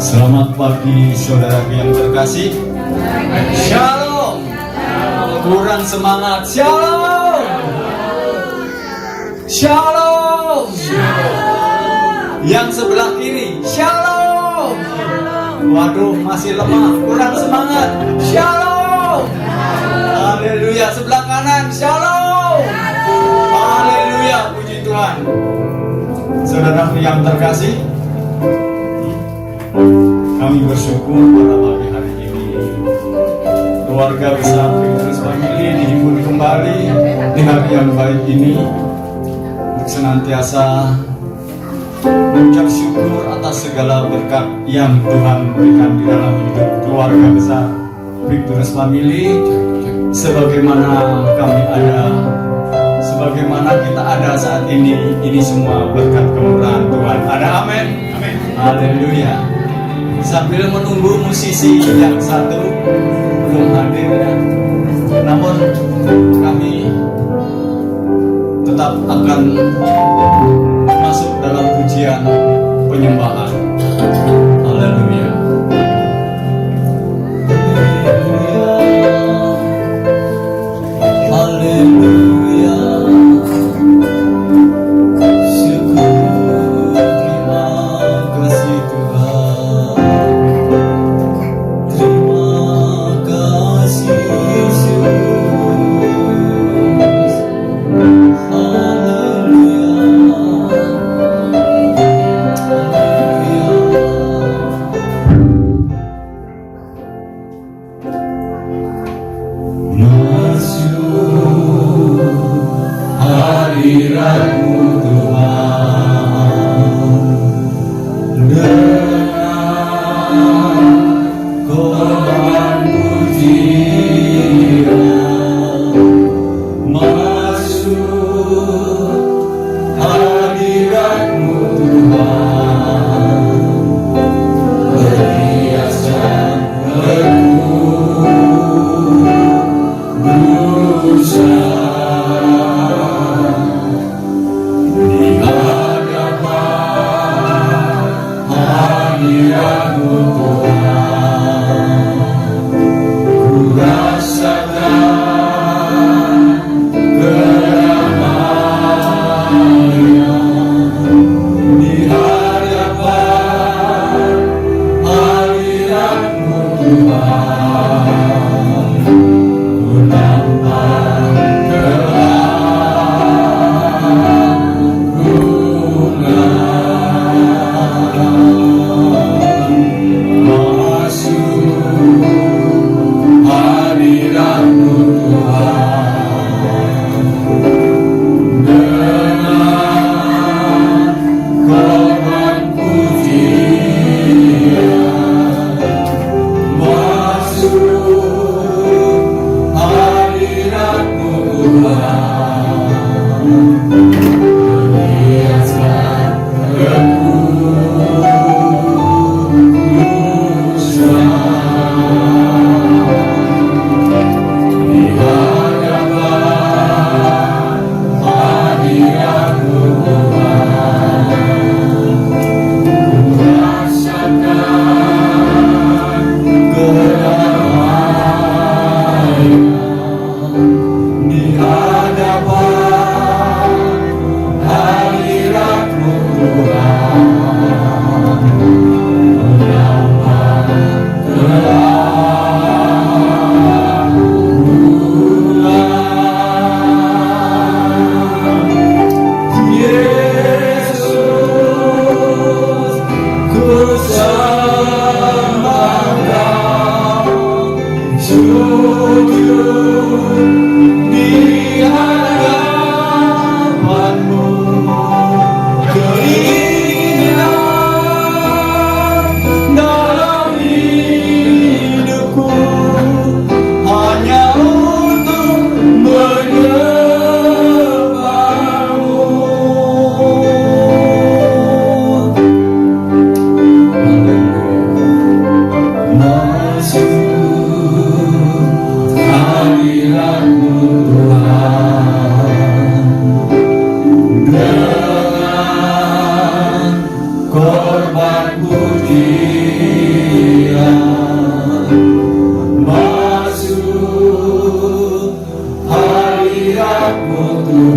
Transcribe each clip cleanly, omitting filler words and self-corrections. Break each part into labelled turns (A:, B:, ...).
A: Selamat pagi saudaraku yang terkasih. Shalom. Kurang semangat. Shalom. Shalom. Yang sebelah kiri. Shalom. Waduh, masih lemah, kurang semangat. Shalom. Haleluya. Sebelah kanan. Shalom. Haleluya. Puji Tuhan. Saudaraku yang terkasih, kami bersyukur pada pagi hari ini keluarga besar Petrus Family dihibur kembali di hari yang baik ini untuk senantiasa mengucap syukur atas segala berkat yang Tuhan berikan di dalam hidup keluarga besar Petrus Family. Sebagaimana kami ada, sebagaimana kita ada saat ini semua berkat kemurahan Tuhan. Ada amin. Amin. Haleluya. Sambil menunggu musisi yang satu belum hadir ya, namun kami tetap akan masuk dalam pujian penyembahan. Haleluya. Haleluya.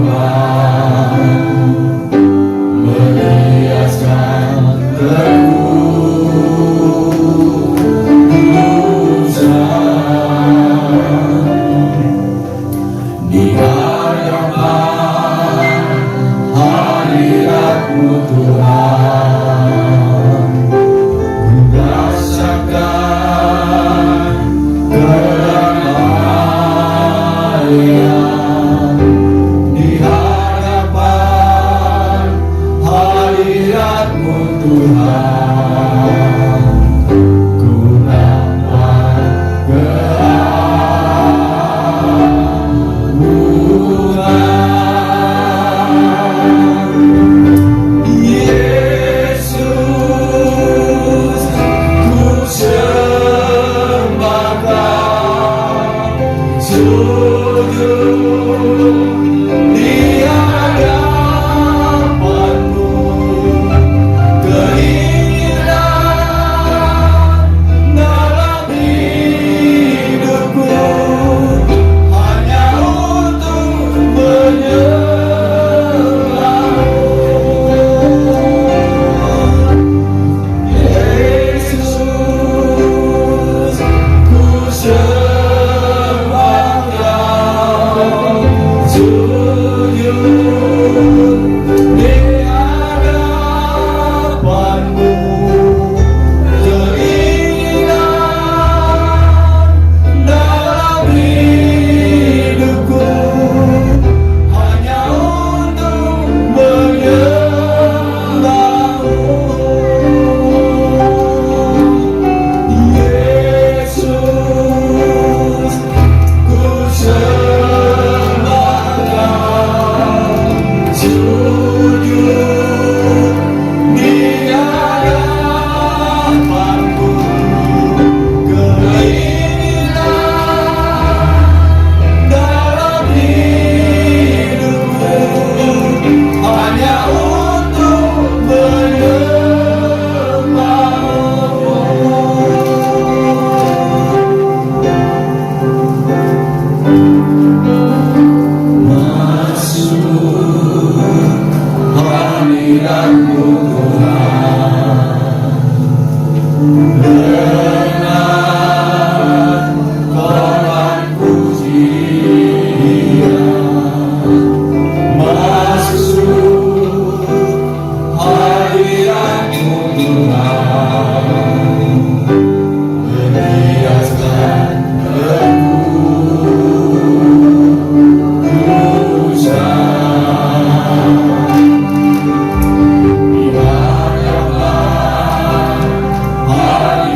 A: Tuhan meriaskan kekudusan di hadapan hadirat-Mu Tuhan. Ku rasakan kedamaian di hadapan hadirat-Mu Tuhan. Ku nampak keagungan Yesus, ku sembah Kau, sujud di hadapan-Mu. Keinginan dalam hidupku hanya untuk menyembah-Mu. Yesus, ku sembah Kau, sujud di hadapan-Mu. Keinginan dalam hidupku hanya untuk menyembah-Mu. Yesus, ku sembah Kau, sujud di hadapan-Mu. Keinginan dalam hidupku hanya untuk menyembah-Mu. Masuk hadirat-Mu Tuhan, dengan korban pujian. Masuk hadirat-Mu Tuhan, meriaskan kekudusan di hadapan hadirat-Mu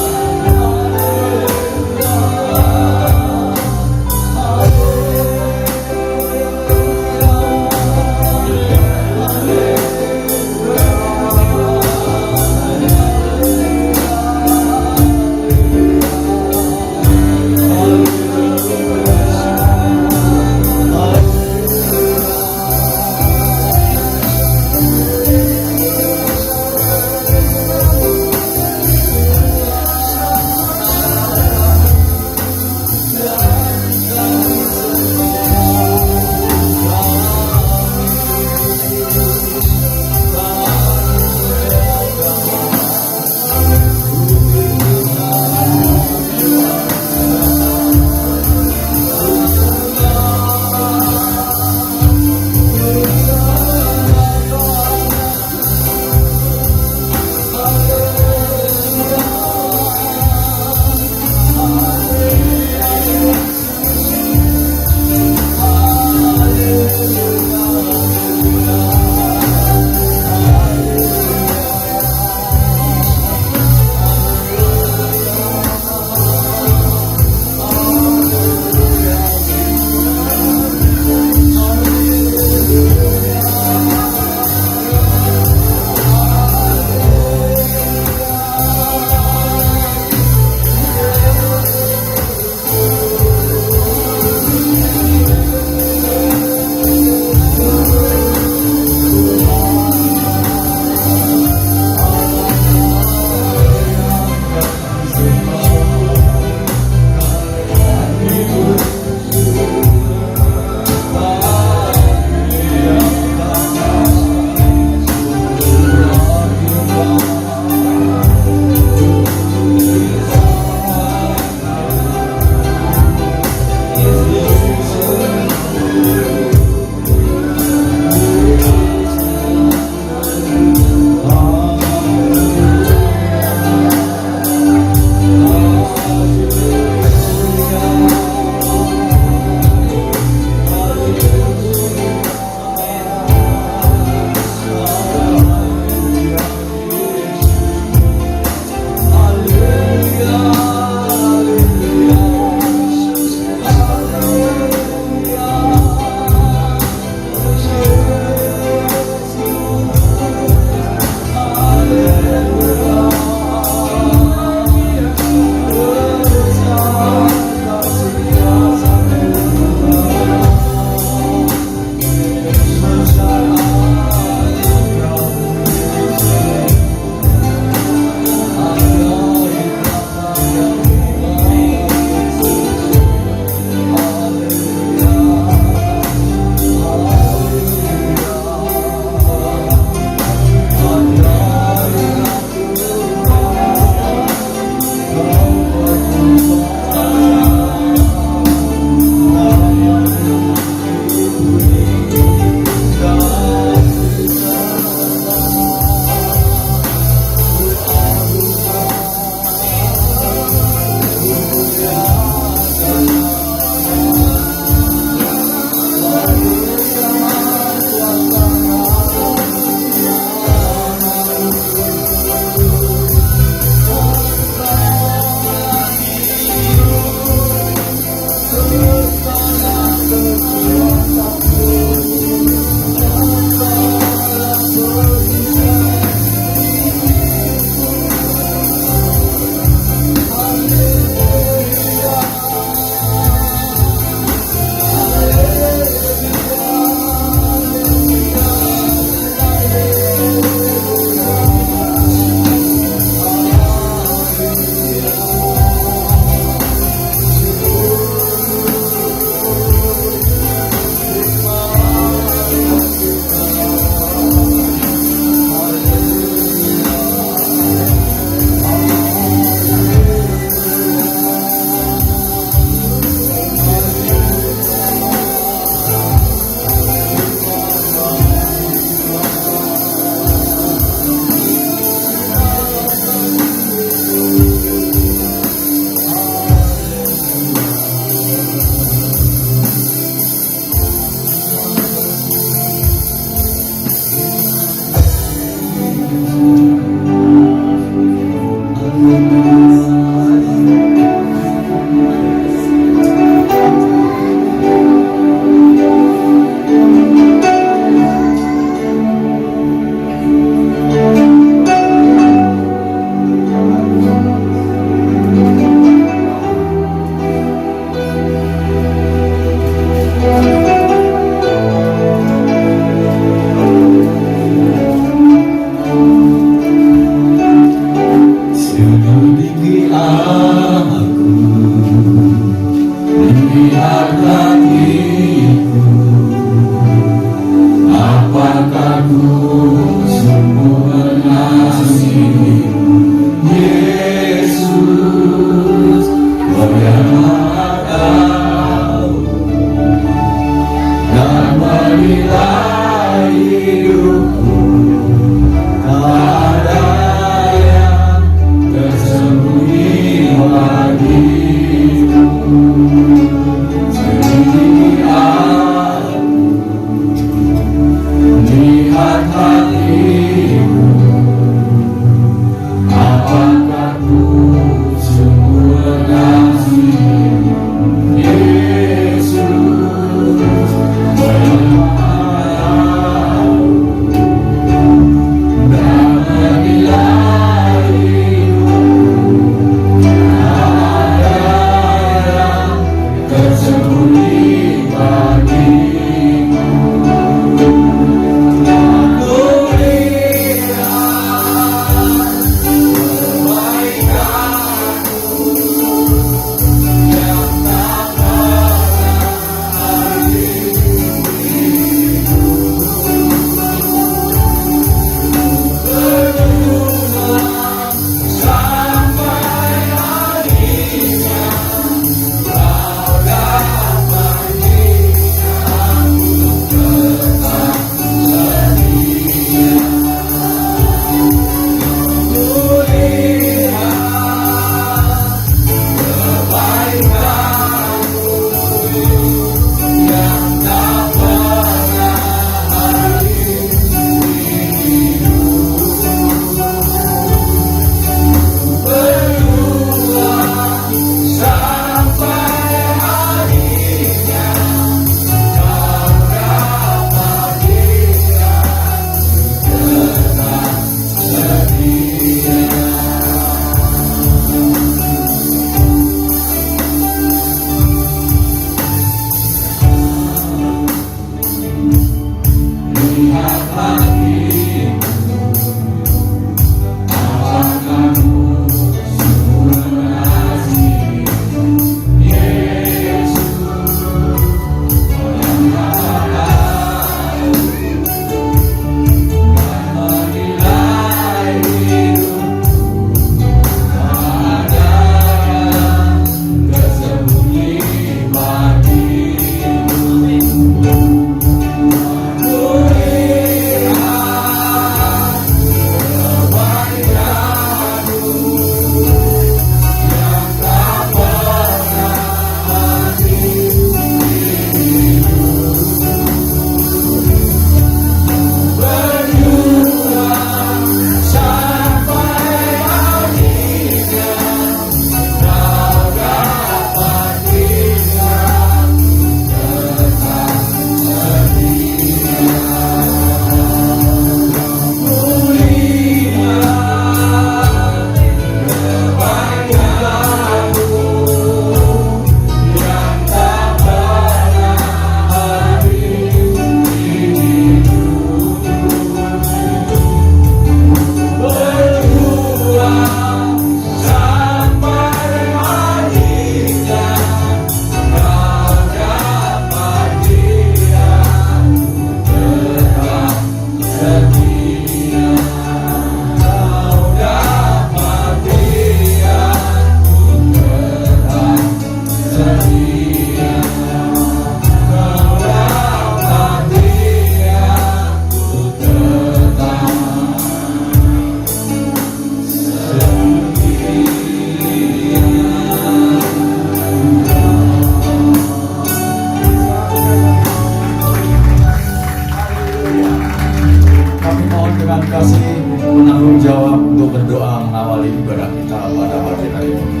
A: dengan kasih menanggung jawab untuk berdoa mengawali ibadah kita pada pagi hari ini.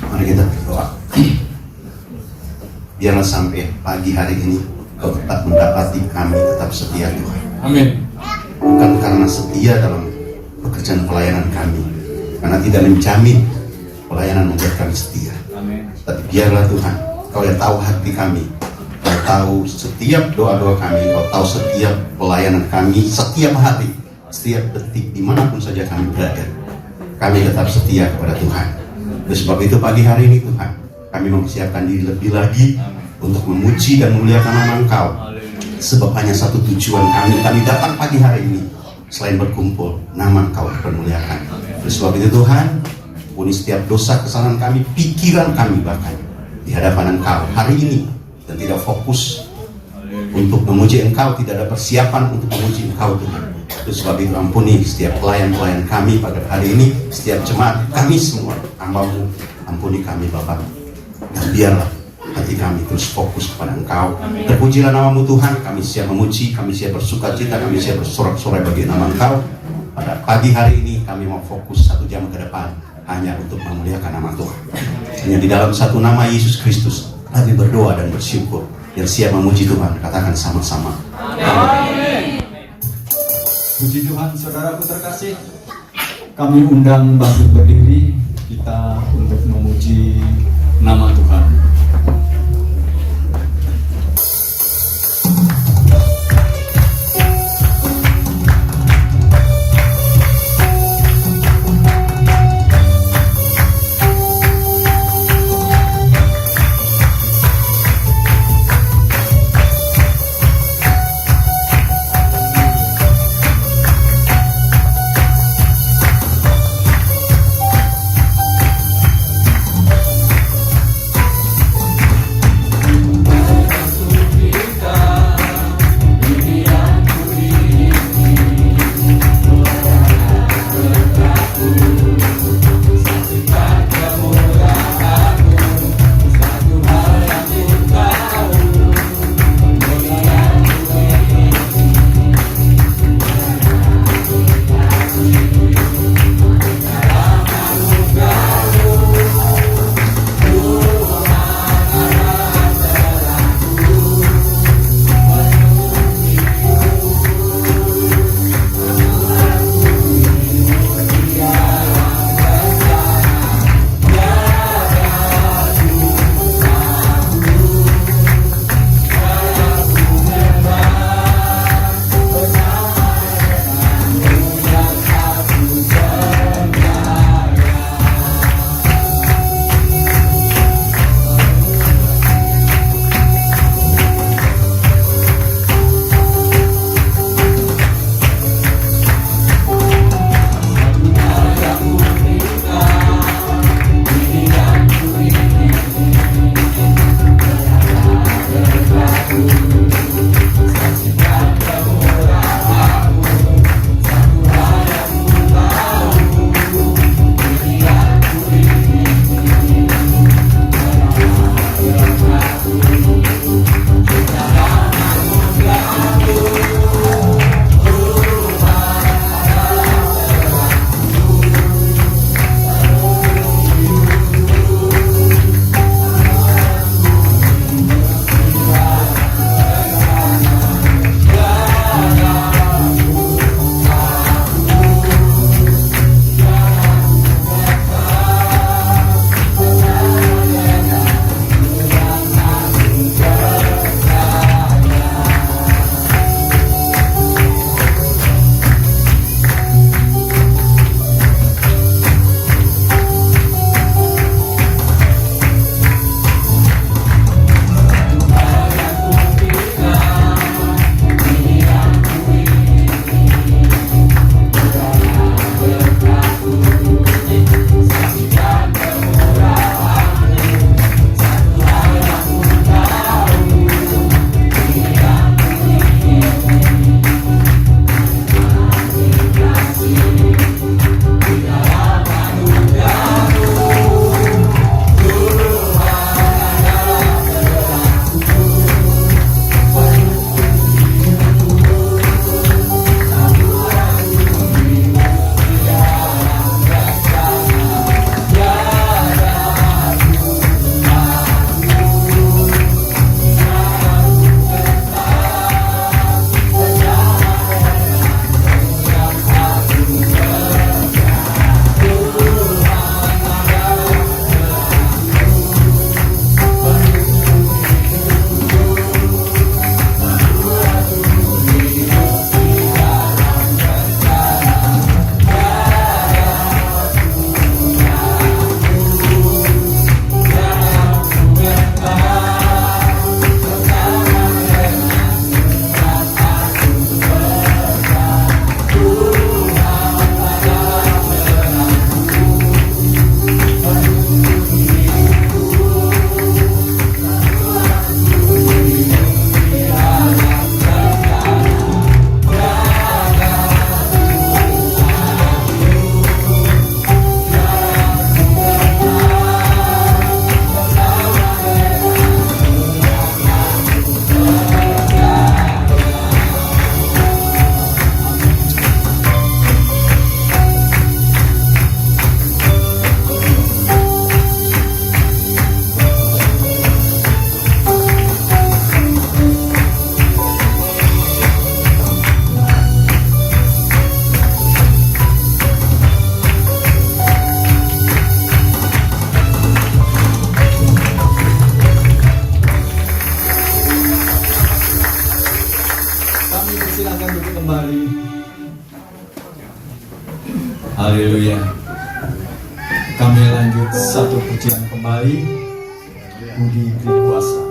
B: Mari kita berdoa. Biarlah sampai pagi hari ini Kau tetap mendapati kami tetap setia Tuhan.
A: Amin.
B: Bukan karena setia dalam pekerjaan pelayanan kami, karena tidak menjamin pelayanan membuat kami setia.
A: Amin.
B: Tapi biarlah Tuhan, Kau yang tahu hati kami, Kau tahu setiap doa-doa kami, Kau tahu setiap pelayanan kami, setiap hari, setiap detik, dimanapun saja kami berada. Kami tetap setia kepada Tuhan. Oleh sebab itu pagi hari ini Tuhan, kami mempersiapkan diri lebih lagi untuk memuji dan memuliakan nama Engkau. Sebab hanya satu tujuan kami datang pagi hari ini, selain berkumpul, nama Engkau dipermuliakan. Oleh sebab itu Tuhan, ampuni setiap dosa kesalahan kami, pikiran kami bahkan di hadapan Engkau hari ini, dan tidak fokus untuk memuji Engkau, tidak ada persiapan untuk memuji Engkau Tuhan. Oleh sebab itu ampuni setiap pelayan-pelayan kami pada hari ini, setiap jemaat kami semua, hamba-Mu, ampuni kami Bapa, dan biarlah hati kami terus fokus kepada Engkau. Terpujilah nama-Mu Tuhan, kami siap memuji, kami siap bersuka cita, kami siap bersorak-sorai bagi nama Engkau. Pada pagi hari ini kami mau fokus 1 jam ke depan hanya untuk memuliakan nama Tuhan. Hanya di dalam satu nama Yesus Kristus kami berdoa dan bersyukur. Yang siap memuji Tuhan, katakan sama-sama.
A: Amin. Puji Tuhan, saudaraku terkasih. Kami undang bangkit berdiri kita untuk memuji nama Tuhan. kembali. Haleluya. Kami lanjut satu pujian kembali. Budi beri kuasa.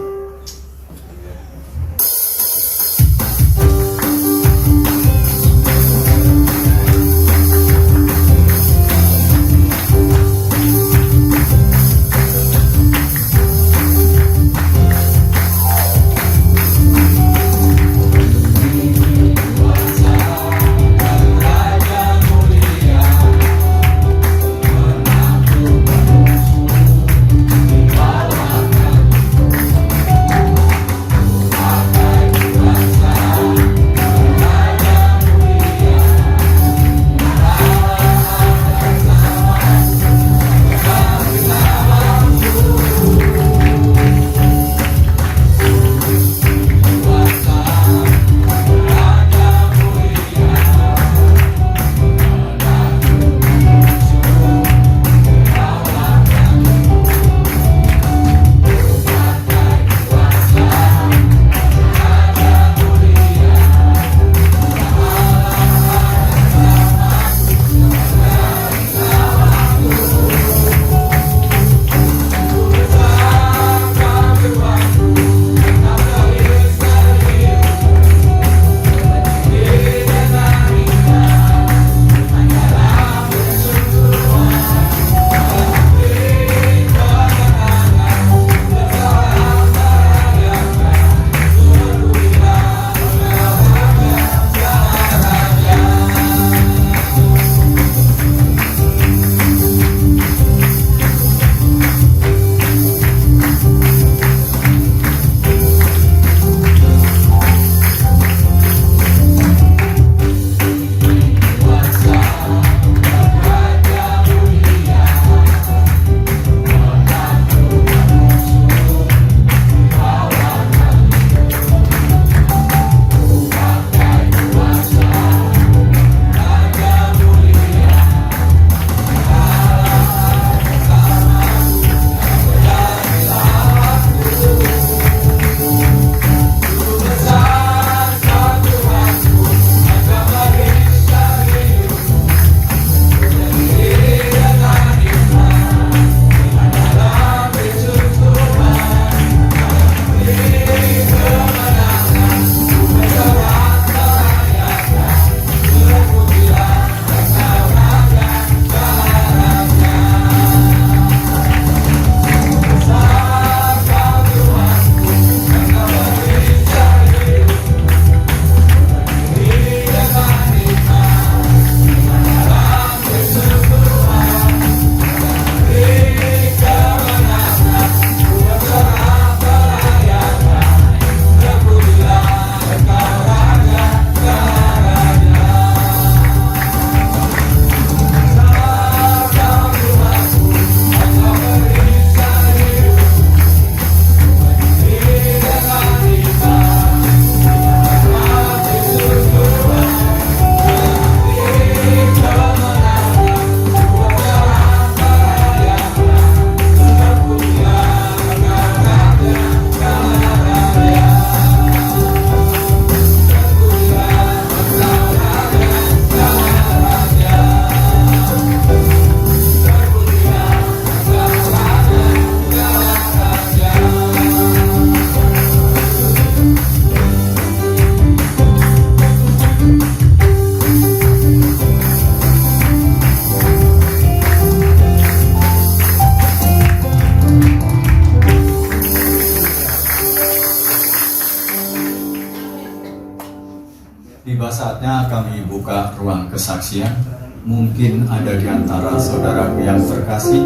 A: Tiba saatnya kami buka ruang kesaksian. Mungkin ada di antara saudaraku yang terkasih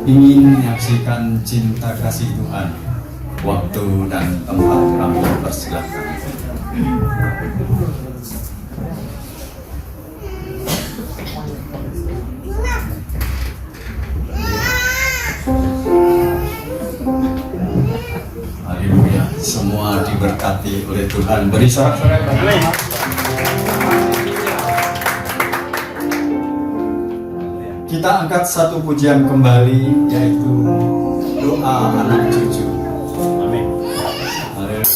A: ingin menyaksikan cinta kasih Tuhan. Waktu dan tempat kami persilahkan. Haleluya. Semua diberkati oleh Tuhan. Beri sorak-sorai. Kita angkat satu pujian kembali, yaitu doa anak cucu. Amin. Haleluya.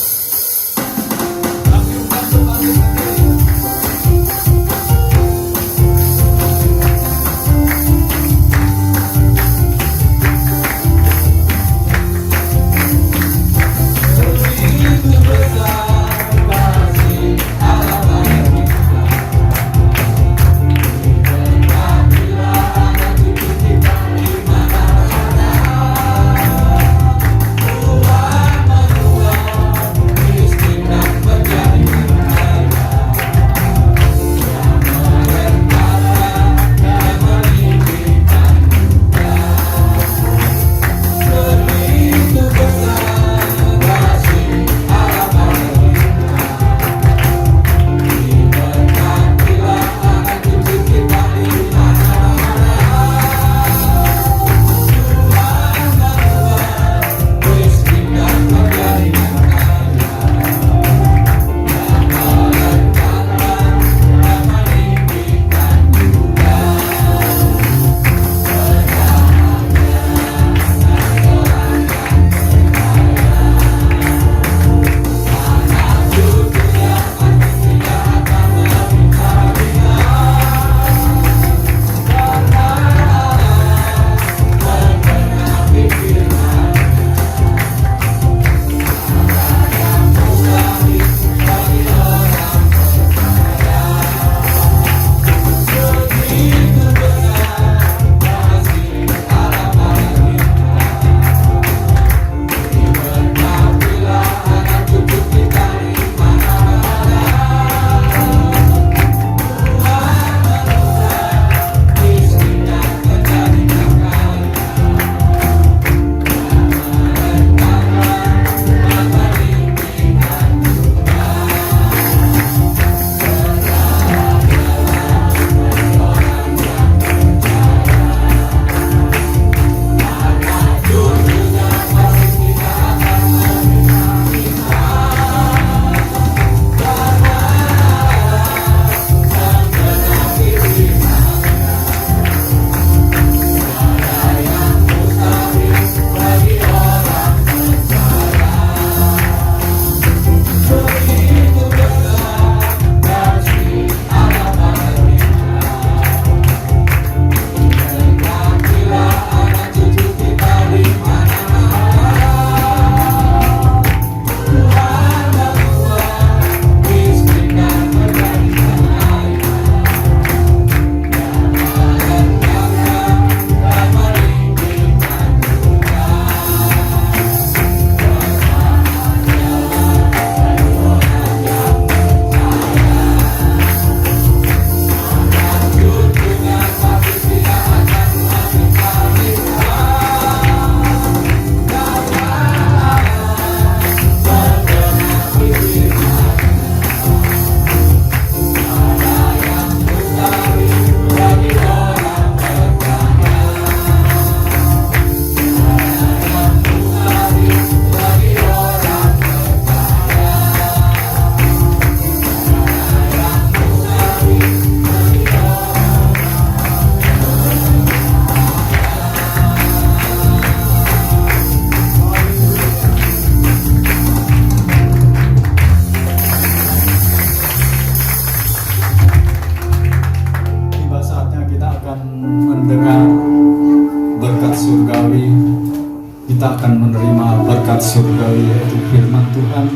A: surgawi yaitu firman Tuhan.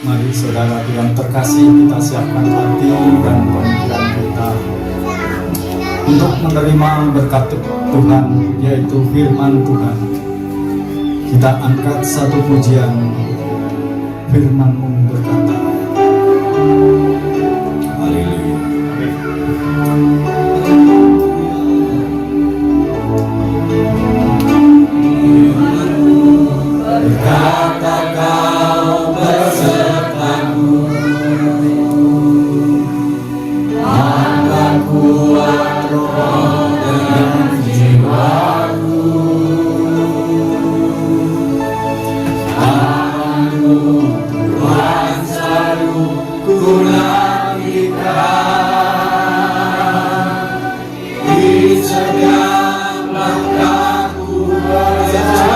A: Mari saudara yang terkasih, kita siapkan hati dan pemikiran kita untuk menerima berkat Tuhan, yaitu firman Tuhan. Kita angkat satu pujian. Firman-Mu berkata, haleluya. Berkata Kau besertaku, maka kuat roh dan jiwaku. Aku Tuhan selalu ku nantikan, di setiap langkahku percaya.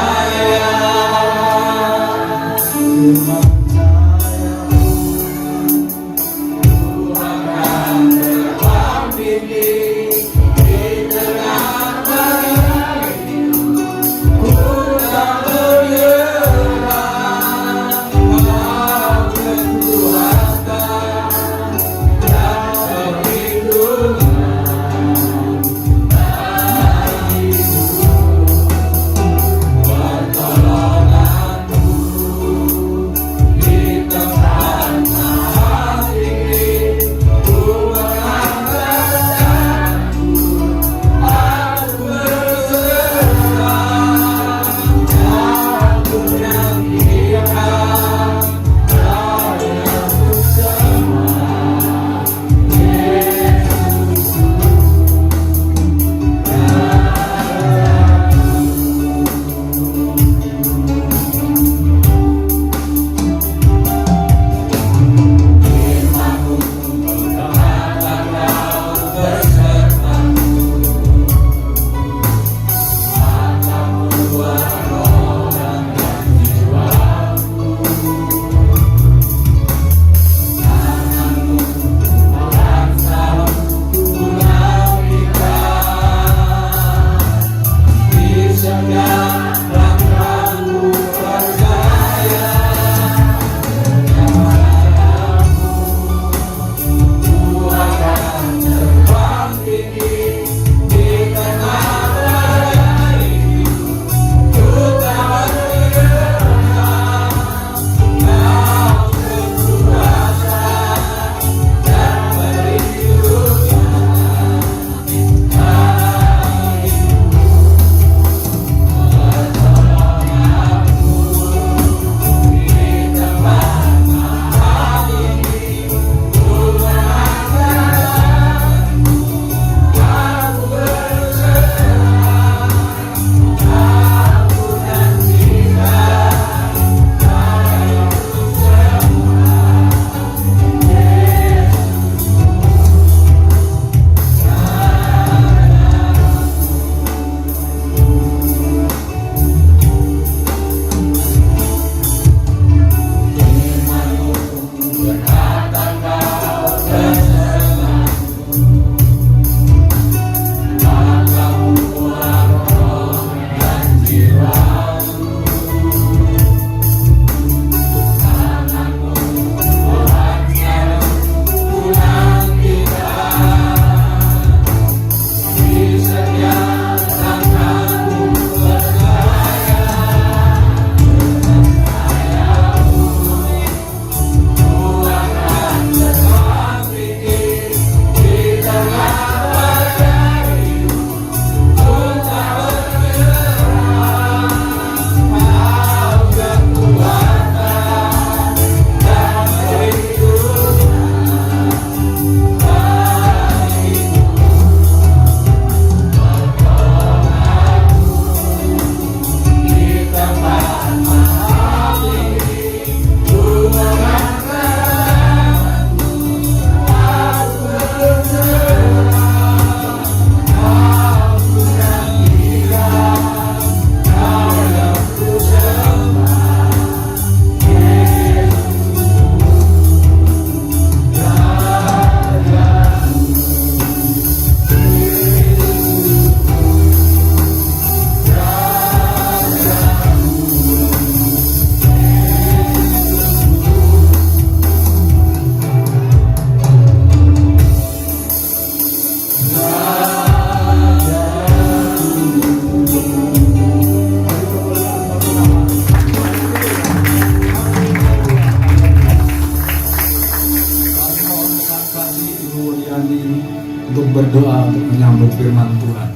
A: berdoa untuk menyambut firman Tuhan.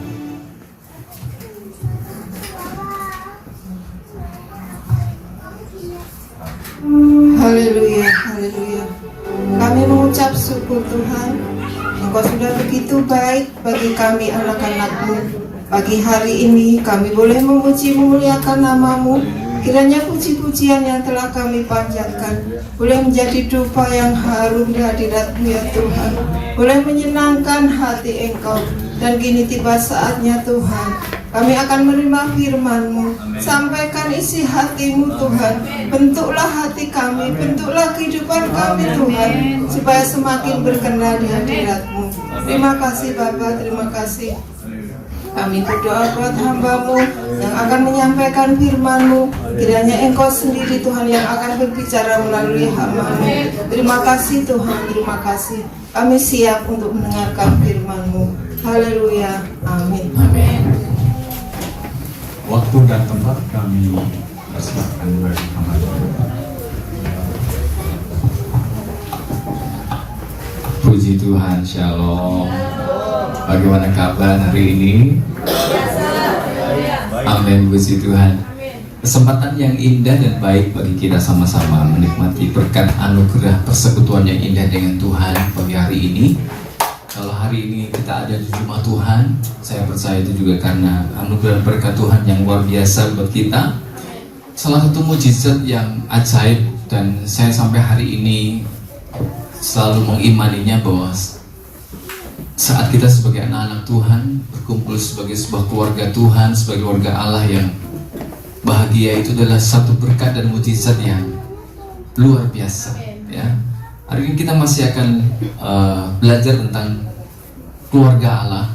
C: Haleluya, haleluya. Kami mengucap syukur Tuhan, Engkau sudah begitu baik bagi kami anak-anak-Mu. Pagi hari ini kami boleh memuji memuliakan nama-Mu. Kiranya puji-pujian yang telah kami panjatkan boleh menjadi dupa yang harum di hadirat-Mu ya Tuhan. Boleh menyenangkan hati Engkau. Dan kini tiba saatnya Tuhan, kami akan menerima firman-Mu. Sampaikan isi hati-Mu Tuhan. Bentuklah hati kami, bentuklah kehidupan kami Tuhan, supaya semakin berkenan di hadirat-Mu. Terima kasih Bapa, terima kasih. Kami berdoa buat hamba-Mu yang akan menyampaikan firman-Mu. Kiranya Engkau sendiri Tuhan yang akan berbicara melalui hamba-Mu. Terima kasih Tuhan, terima kasih. Kami siap untuk mendengarkan firman-Mu. Haleluya, amin.
A: Amin. Waktu dan tempat kami persilakan bagi hamba Tuhan. Puji Tuhan, Shalom. Bagaimana kabar hari ini? Amin, puji Tuhan. Kesempatan yang indah dan baik bagi kita sama-sama menikmati berkat anugerah persekutuan yang indah dengan Tuhan pagi hari ini. Kalau hari ini kita ada di rumah Tuhan, saya percaya itu juga karena anugerah berkat Tuhan yang luar biasa buat kita. Salah satu mujizat yang ajaib dan saya sampai hari ini selalu mengimaninya bahwa saat kita sebagai anak-anak Tuhan berkumpul sebagai sebuah keluarga Tuhan, sebagai keluarga Allah yang bahagia, itu adalah satu berkat dan mujizat yang luar biasa. Ya, hari ini kita masih akan belajar tentang keluarga Allah,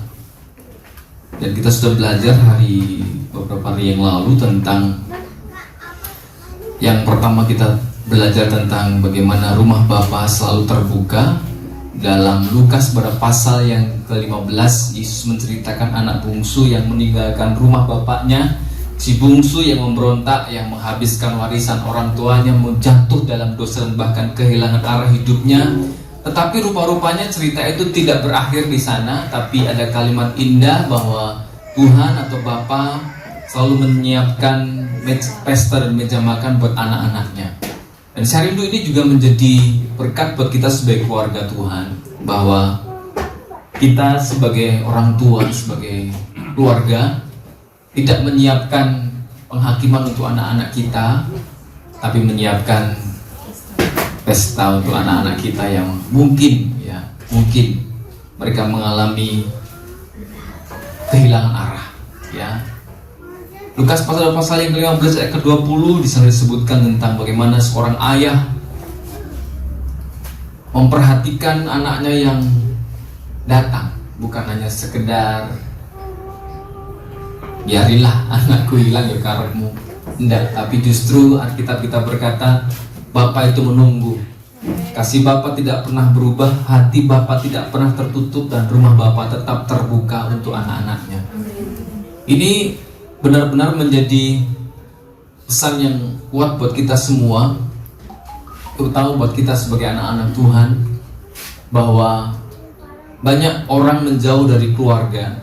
A: dan kita sudah belajar beberapa hari yang lalu tentang yang pertama kita belajar tentang bagaimana rumah Bapa selalu terbuka. Dalam Lukas pada pasal yang ke-15, Yesus menceritakan anak bungsu yang meninggalkan rumah bapaknya, si bungsu yang memberontak, yang menghabiskan warisan orang tuanya, jatuh dalam dosa dan bahkan kehilangan arah hidupnya. Tetapi rupa-rupanya cerita itu tidak berakhir di sana, tapi ada kalimat indah bahwa Tuhan atau Bapa selalu menyiapkan pesta dan meja makan buat anak-anaknya. Dan saya rindu ini juga menjadi berkat buat kita sebagai keluarga Tuhan, bahwa kita sebagai orang tua, sebagai keluarga, tidak menyiapkan penghakiman untuk anak-anak kita, tapi menyiapkan pesta untuk anak-anak kita yang mungkin mereka mengalami kehilangan arah. Ya, Lukas pasal yang ke-15 ayat ke-20 di sana disebutkan tentang bagaimana seorang ayah memperhatikan anaknya yang datang, bukan hanya sekedar biarilah anakku hilang ya karepmu, enggak, tapi justru Alkitab kita berkata Bapa itu menunggu. Kasih Bapa tidak pernah berubah, hati Bapa tidak pernah tertutup, dan rumah Bapa tetap terbuka untuk anak-anaknya. Ini benar-benar menjadi pesan yang kuat buat kita semua, terutama buat kita sebagai anak-anak Tuhan, bahwa banyak orang menjauh dari keluarga,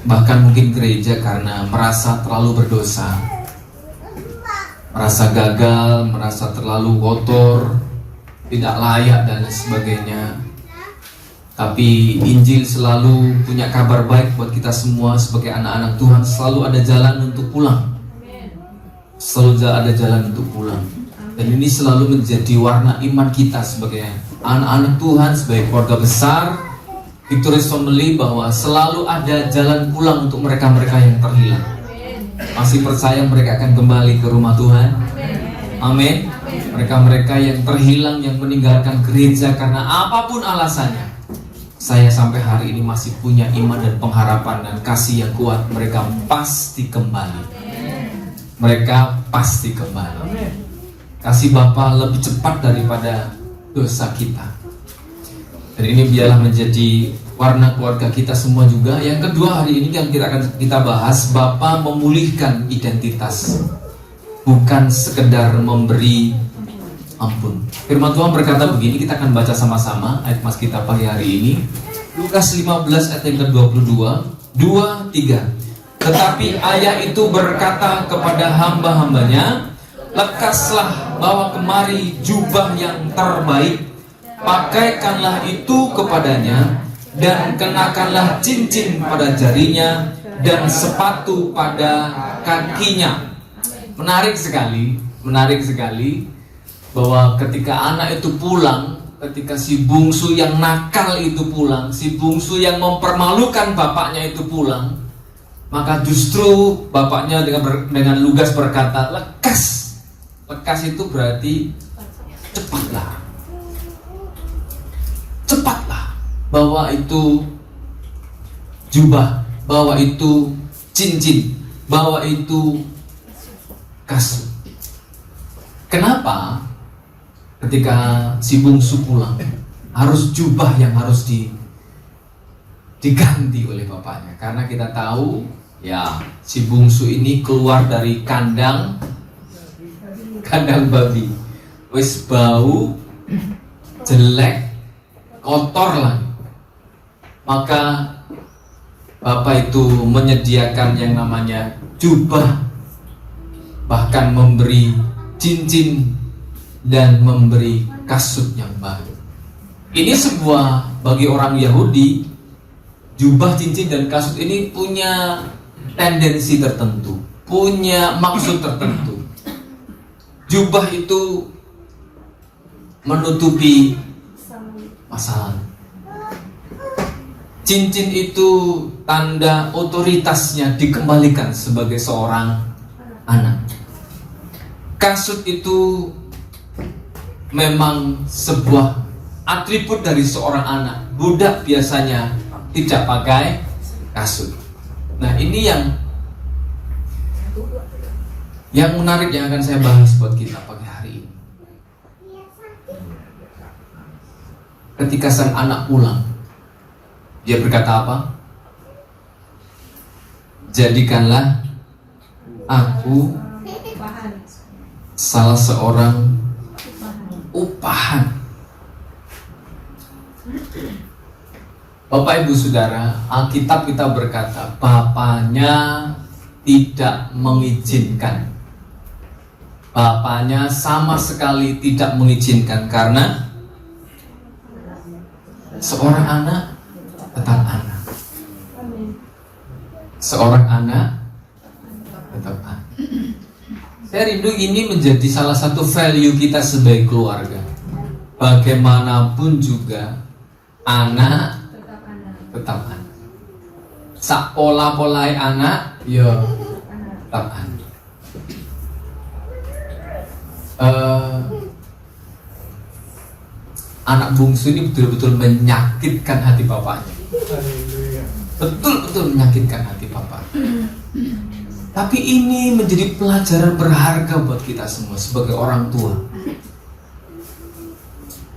A: bahkan mungkin gereja, karena merasa terlalu berdosa, merasa gagal, merasa terlalu kotor, tidak layak dan sebagainya. Tapi Injil selalu punya kabar baik buat kita semua sebagai anak-anak Tuhan. Selalu ada jalan untuk pulang, selalu ada jalan untuk pulang. Dan ini selalu menjadi warna iman kita sebagai anak-anak Tuhan, sebagai keluarga besar Victorious Family, bahwa selalu ada jalan pulang untuk mereka-mereka yang terhilang. Masih percaya mereka akan kembali ke rumah Tuhan? Amin. Mereka-mereka yang terhilang, yang meninggalkan gereja karena apapun alasannya, saya sampai hari ini masih punya iman dan pengharapan dan kasih yang kuat. Mereka pasti kembali. Mereka pasti kembali. Kasih Bapa lebih cepat daripada dosa kita. Dan ini biarlah menjadi warna keluarga kita semua juga. Yang kedua, hari ini yang kita bahas, Bapa memulihkan identitas. Bukan sekedar memberi
D: ampun. Firman Tuhan berkata begini, kita akan baca sama-sama ayat mas kita pagi hari ini. Lukas 15 ayat yang ke-22, 2, 3. Tetapi ayah itu berkata kepada hamba-hambanya, lekaslah, bawa kemari jubah yang terbaik, pakaikanlah itu kepadanya, dan kenakanlah cincin pada jarinya, dan sepatu pada kakinya. Menarik sekali bahwa ketika anak itu pulang, ketika si bungsu yang nakal itu pulang, si bungsu yang mempermalukan bapaknya itu pulang, maka justru bapaknya dengan lugas berkata, lekas. Lekas itu berarti cepatlah, bawa itu jubah, bawa itu cincin, bawa itu kasut. Kenapa ketika si bungsu pulang harus jubah yang harus diganti oleh bapaknya? Karena kita tahu ya, si bungsu ini keluar dari kandang babi, wis bau, jelek, kotor lah. Maka bapak itu menyediakan yang namanya jubah, bahkan memberi cincin dan memberi kasut yang baru. Ini sebuah, bagi orang Yahudi, jubah, cincin, dan kasut ini punya tendensi tertentu, punya maksud tertentu. Jubah itu menutupi masa lalu. Cincin itu tanda otoritasnya dikembalikan sebagai seorang anak. Kasut itu memang sebuah atribut dari seorang anak. Budak biasanya tidak pakai kasut. Nah, ini yang menarik yang akan saya bahas buat kita pagi hari ini. Ketika sang anak pulang, dia berkata apa? Jadikanlah aku salah seorang upahan. Bapak Ibu Saudara, Alkitab kita berkata bapaknya tidak mengizinkan. Bapaknya sama sekali tidak mengizinkan, karena seorang anak tetap anak. Seorang anak tetap anak. Saya rindu ini menjadi salah satu value kita sebagai keluarga. Bagaimanapun juga anak tetap anak. Sak pola-polai anak, ya tetap anak. Anak bungsu ini betul-betul menyakitkan hati bapaknya. Betul-betul menyakitkan hati bapak. Tapi ini menjadi pelajaran berharga buat kita semua sebagai orang tua.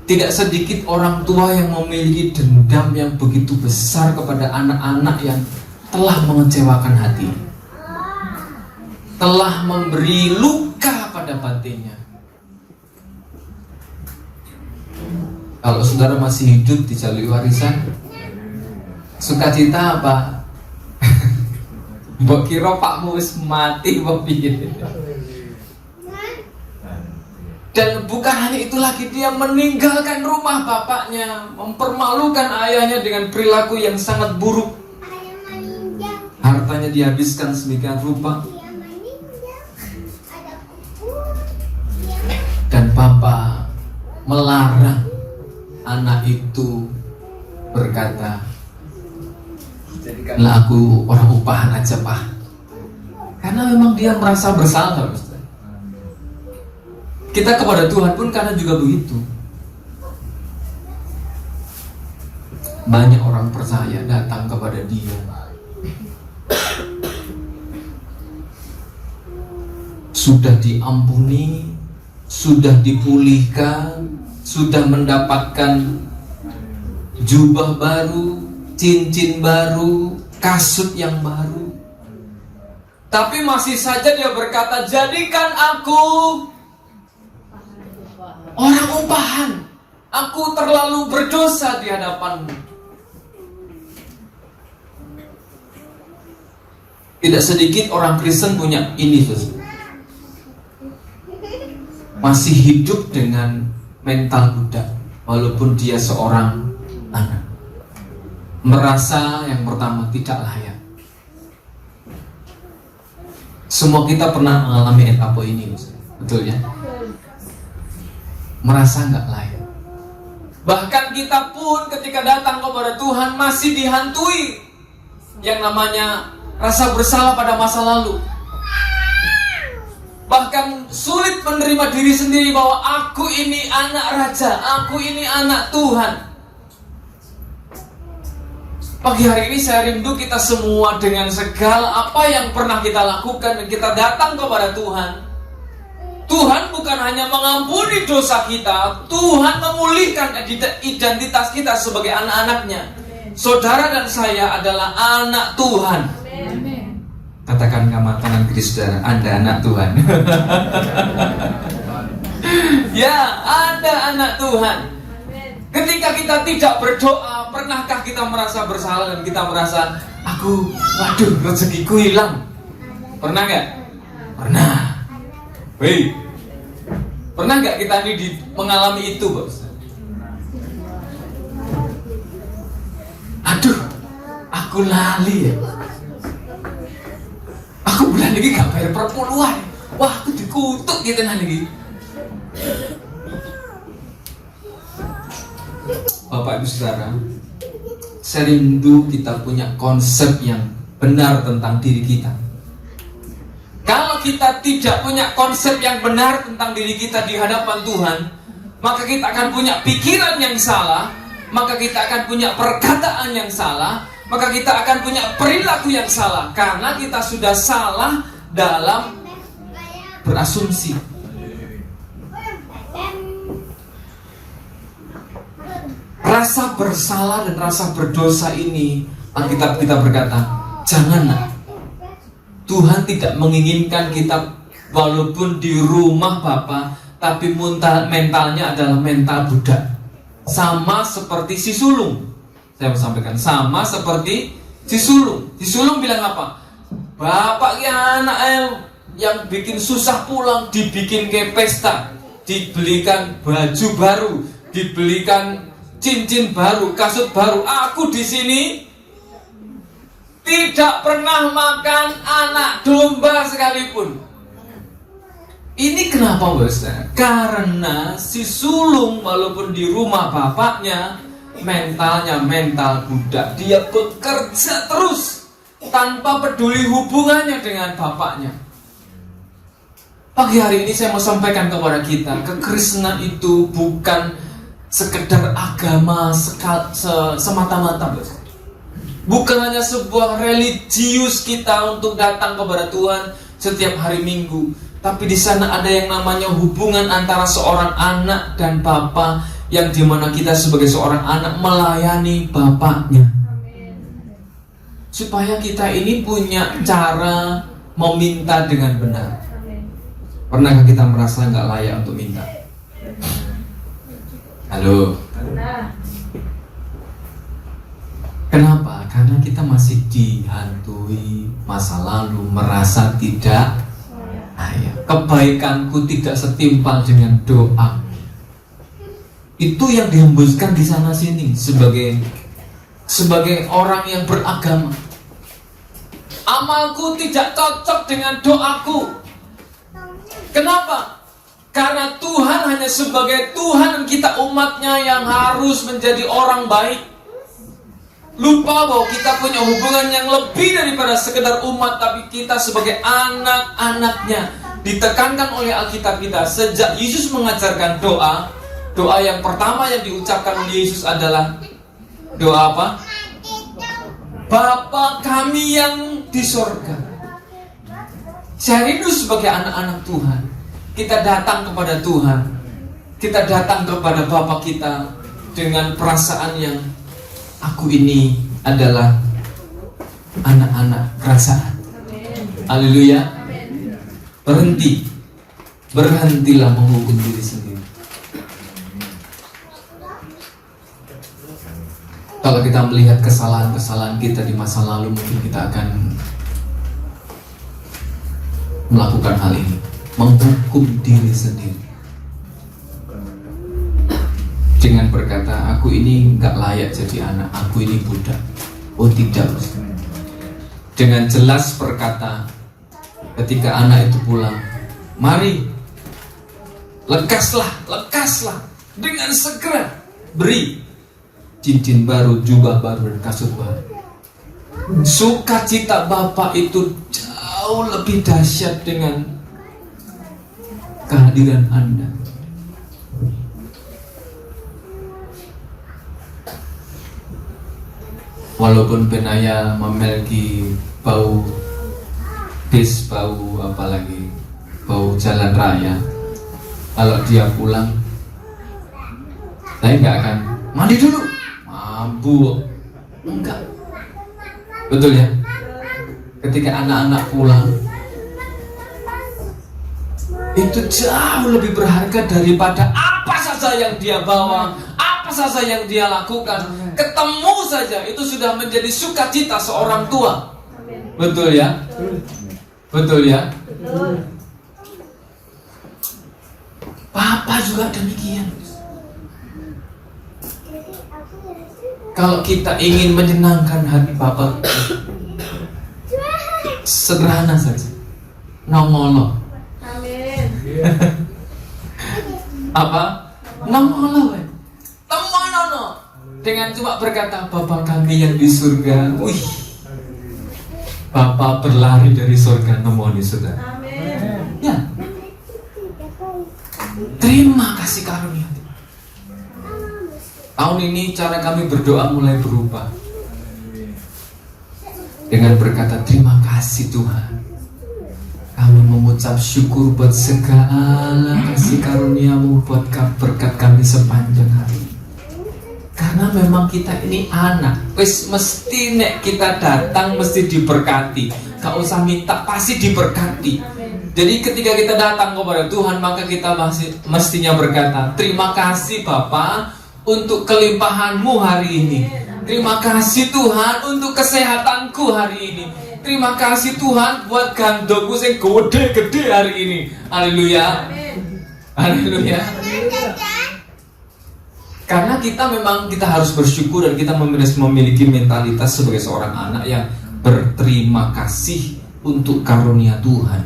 D: Tidak sedikit orang tua yang memiliki dendam yang begitu besar kepada anak-anak yang telah mengecewakan hati, telah memberi luka pada batinnya. Kalau saudara masih hidup dijalui warisan, sukacita apa? Mbok kira pakmu wis mati apa piye? Dan bukan hanya itu lagi, dia meninggalkan rumah bapaknya, mempermalukan ayahnya dengan perilaku yang sangat buruk. Hartanya dihabiskan sedemikian rupa. Dan bapak melarang anak itu, berkata, jadikanlah aku orang upahan aja, Pak. Karena memang dia merasa bersalah, Ustaz. Kita kepada Tuhan pun karena juga begitu. Banyak orang percaya datang kepada dia, sudah diampuni, sudah dipulihkan, sudah mendapatkan jubah baru, cincin baru, kasut yang baru, tapi masih saja dia berkata, jadikan aku orang umpahan. Aku terlalu berdosa di hadapanmu. Tidak sedikit orang Kristen punya ini, saudara. Masih hidup dengan mental budak, walaupun dia seorang anak. Merasa yang pertama tidak layak. Semua kita pernah mengalami etape ini, betul ya? Merasa nggak layak. Bahkan kita pun ketika datang kepada Tuhan masih dihantui yang namanya rasa bersalah pada masa lalu. Bahkan sulit menerima diri sendiri bahwa aku ini anak raja, aku ini anak Tuhan. Pagi hari ini saya rindu kita semua dengan segala apa yang pernah kita lakukan dan kita datang kepada Tuhan. Tuhan bukan hanya mengampuni dosa kita, Tuhan memulihkan identitas kita sebagai anak-anaknya. Saudara dan saya adalah anak Tuhan. Katakan kanan kiri saudara, Anda anak Tuhan. Ya, Anda anak Tuhan. Ketika kita tidak berdoa, pernahkah kita merasa bersalah dan kita merasa, waduh, rezekiku hilang? Pernah nggak? Pernah. Hei, pernah nggak kita ini mengalami itu, Bos? Aduh, aku lali ya. Aku bulan ini gak bayar perpuluhan. Wah, aku dikutuk gitu lagi. Bapak Ibu Saudara, saya rindu kita punya konsep yang benar tentang diri kita. Kalau kita tidak punya konsep yang benar tentang diri kita di hadapan Tuhan, maka kita akan punya pikiran yang salah, maka kita akan punya perkataan yang salah, maka kita akan punya perilaku yang salah, karena kita sudah salah dalam berasumsi. Rasa bersalah dan rasa berdosa ini, Alkitab kita berkata, janganlah. Tuhan tidak menginginkan kita walaupun di rumah Bapa, tapi mentalnya adalah mental budak. Sama seperti si sulung. Saya mau sampaikan, sama seperti si sulung. Si sulung bilang apa? Bapak ya anak yang bikin susah pulang, dibikin ke pesta, dibelikan baju baru, dibelikan cincin baru, kasut baru. Aku di sini tidak pernah makan anak domba sekalipun. Ini kenapa, Bos? Karena si sulung walaupun di rumah bapaknya, mentalnya mental budak. Dia bekerja terus tanpa peduli hubungannya dengan bapaknya. Pagi hari ini saya mau sampaikan kepada kita, kekristenan itu bukan sekedar agama semata-mata, Bos. Bukan hanya sebuah religius kita untuk datang kepada Tuhan setiap hari Minggu, tapi di sana ada yang namanya hubungan antara seorang anak dan bapa, yang dimana kita sebagai seorang anak melayani bapaknya. Supaya kita ini punya cara meminta dengan benar. Pernahkah kita merasa nggak layak untuk minta? Halo. Kenapa? Karena kita masih dihantui masa lalu, merasa tidak layak. Kebaikanku tidak setimpal dengan doa. Itu yang dihembuskan di sana sini sebagai orang yang beragama. Amalku tidak cocok dengan doaku. Kenapa? Karena Tuhan hanya sebagai Tuhan, kita umatnya yang harus menjadi orang baik. Lupa bahwa kita punya hubungan yang lebih daripada sekedar umat, tapi kita sebagai anak-anaknya. Ditekankan oleh Alkitab kita, sejak Yesus mengajarkan doa yang pertama yang diucapkan oleh Yesus adalah doa apa? Bapa kami yang di sorga. Saya rindu sebagai anak-anak Tuhan, kita datang kepada Tuhan, kita datang kepada Bapa kita dengan perasaan yang, aku ini adalah anak-anak kerajaan. Haleluya. Berhentilah menghukum diri sendiri. Kalau kita melihat kesalahan-kesalahan kita di masa lalu, mungkin kita akan melakukan hal ini, menghukum diri sendiri dengan berkata, aku ini nggak layak jadi anak, aku ini budak. Oh tidak, dengan jelas berkata ketika anak itu pulang, mari lekaslah dengan segera beri cincin baru, jubah baru, dan kasut baru. Sukacita Bapak itu jauh lebih dahsyat dengan kehadiran Anda. Walaupun penaya memiliki bau bis, bau apalagi, bau jalan raya, kalau dia pulang, saya nggak akan mandi dulu, mabuk, enggak. Betul ya? Ketika anak-anak pulang, itu jauh lebih berharga daripada apa saja yang dia bawa, apa saja yang dia lakukan. Ketemu saja itu sudah menjadi sukacita seorang tua. Betul ya? Betul ya? Papa juga demikian. Kalau kita ingin menyenangkan hati Papa, sederhana saja, nongolo. Apa? Nongolo, temonono. Dengan cuma berkata, Bapa kami yang di surga. Wih, Bapa berlari dari surga nemoni saudara. Ya, terima kasih karunia. Tahun ini cara kami berdoa mulai berubah dengan berkata, terima kasih Tuhan, kami mengucap syukur buat segala kasih karunia-Mu, buat berkat kami sepanjang hari. Karena memang kita ini anak, wis mesti nek kita datang mesti diberkati. Gak usah minta, pasti diberkati. Jadi ketika kita datang kepada Tuhan, maka kita mestinya berkata, terima kasih Bapa untuk kelimpahan-Mu hari ini. Terima kasih Tuhan untuk kesehatanku hari ini. Terima kasih Tuhan buat gandongku yang gede-gede hari ini. Haleluya. Haleluya. Karena kita harus bersyukur, dan kita memiliki mentalitas sebagai seorang anak yang berterima kasih untuk karunia Tuhan.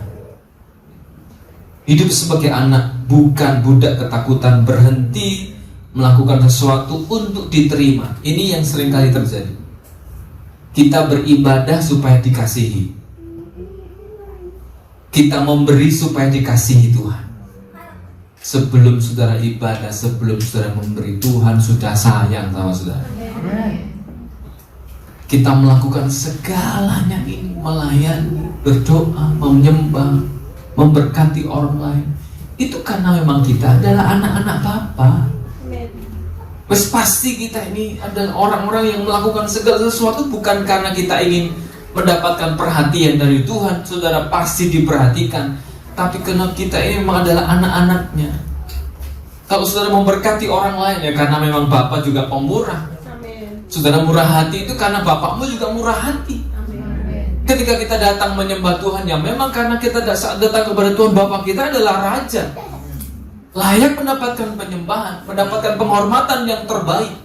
D: Hidup sebagai anak bukan budak ketakutan, berhenti melakukan sesuatu untuk diterima. Ini yang seringkali terjadi. Kita beribadah supaya dikasihi. Kita memberi supaya dikasihi Tuhan. Sebelum saudara ibadah, sebelum saudara memberi, Tuhan sudah sayang sama saudara. Kita melakukan segalanya ini, melayani, berdoa, menyembah, memberkati orang lain. Itu karena memang kita adalah anak-anak Bapa. Wes pasti kita ini adalah orang-orang yang melakukan segala sesuatu bukan karena kita ingin mendapatkan perhatian dari Tuhan. Saudara pasti diperhatikan, tapi karena kita ini memang adalah anak-anaknya. Kalau saudara memberkati orang lain, ya karena memang Bapa juga pemurah. Saudara murah hati itu karena Bapakmu juga murah hati. Ketika kita datang menyembah Tuhan, ya memang karena kita saat datang kepada Tuhan, Bapa kita adalah Raja, layak mendapatkan penyembahan, mendapatkan penghormatan yang terbaik.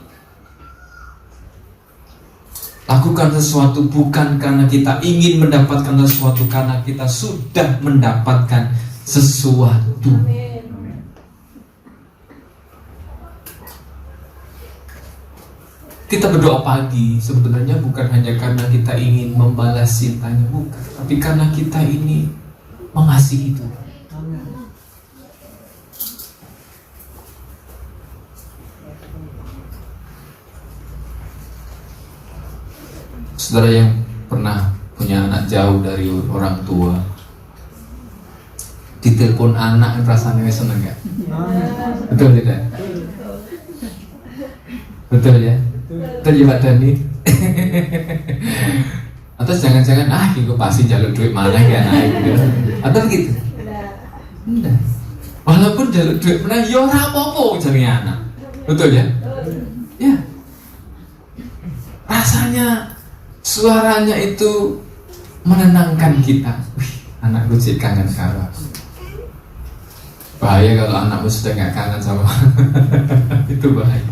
D: Lakukan sesuatu bukan karena kita ingin mendapatkan sesuatu, karena kita sudah mendapatkan sesuatu. Kita berdoa pagi sebenarnya bukan hanya karena kita ingin membalas cintanya, bukan, tapi karena kita ini mengasihi Tuhan. Saudara yang pernah punya anak jauh dari orang tua, ditelepon anak, rasanya seneng gak? Betul tidak? Betul ya? Betul ya Pak Dani? Atau jangan-jangan itu pasti jalur duit mana ya anak gitu? Atau gitu? Enggak. Walaupun jalur duit mana, ya ora apa-apa jadi anak. Betul ya? Ya. rasanya suaranya itu menenangkan kita. Wih, anakku jadi kangen karo aku. Bahaya kalau anakmu sudah gak kangen sama itu bahaya.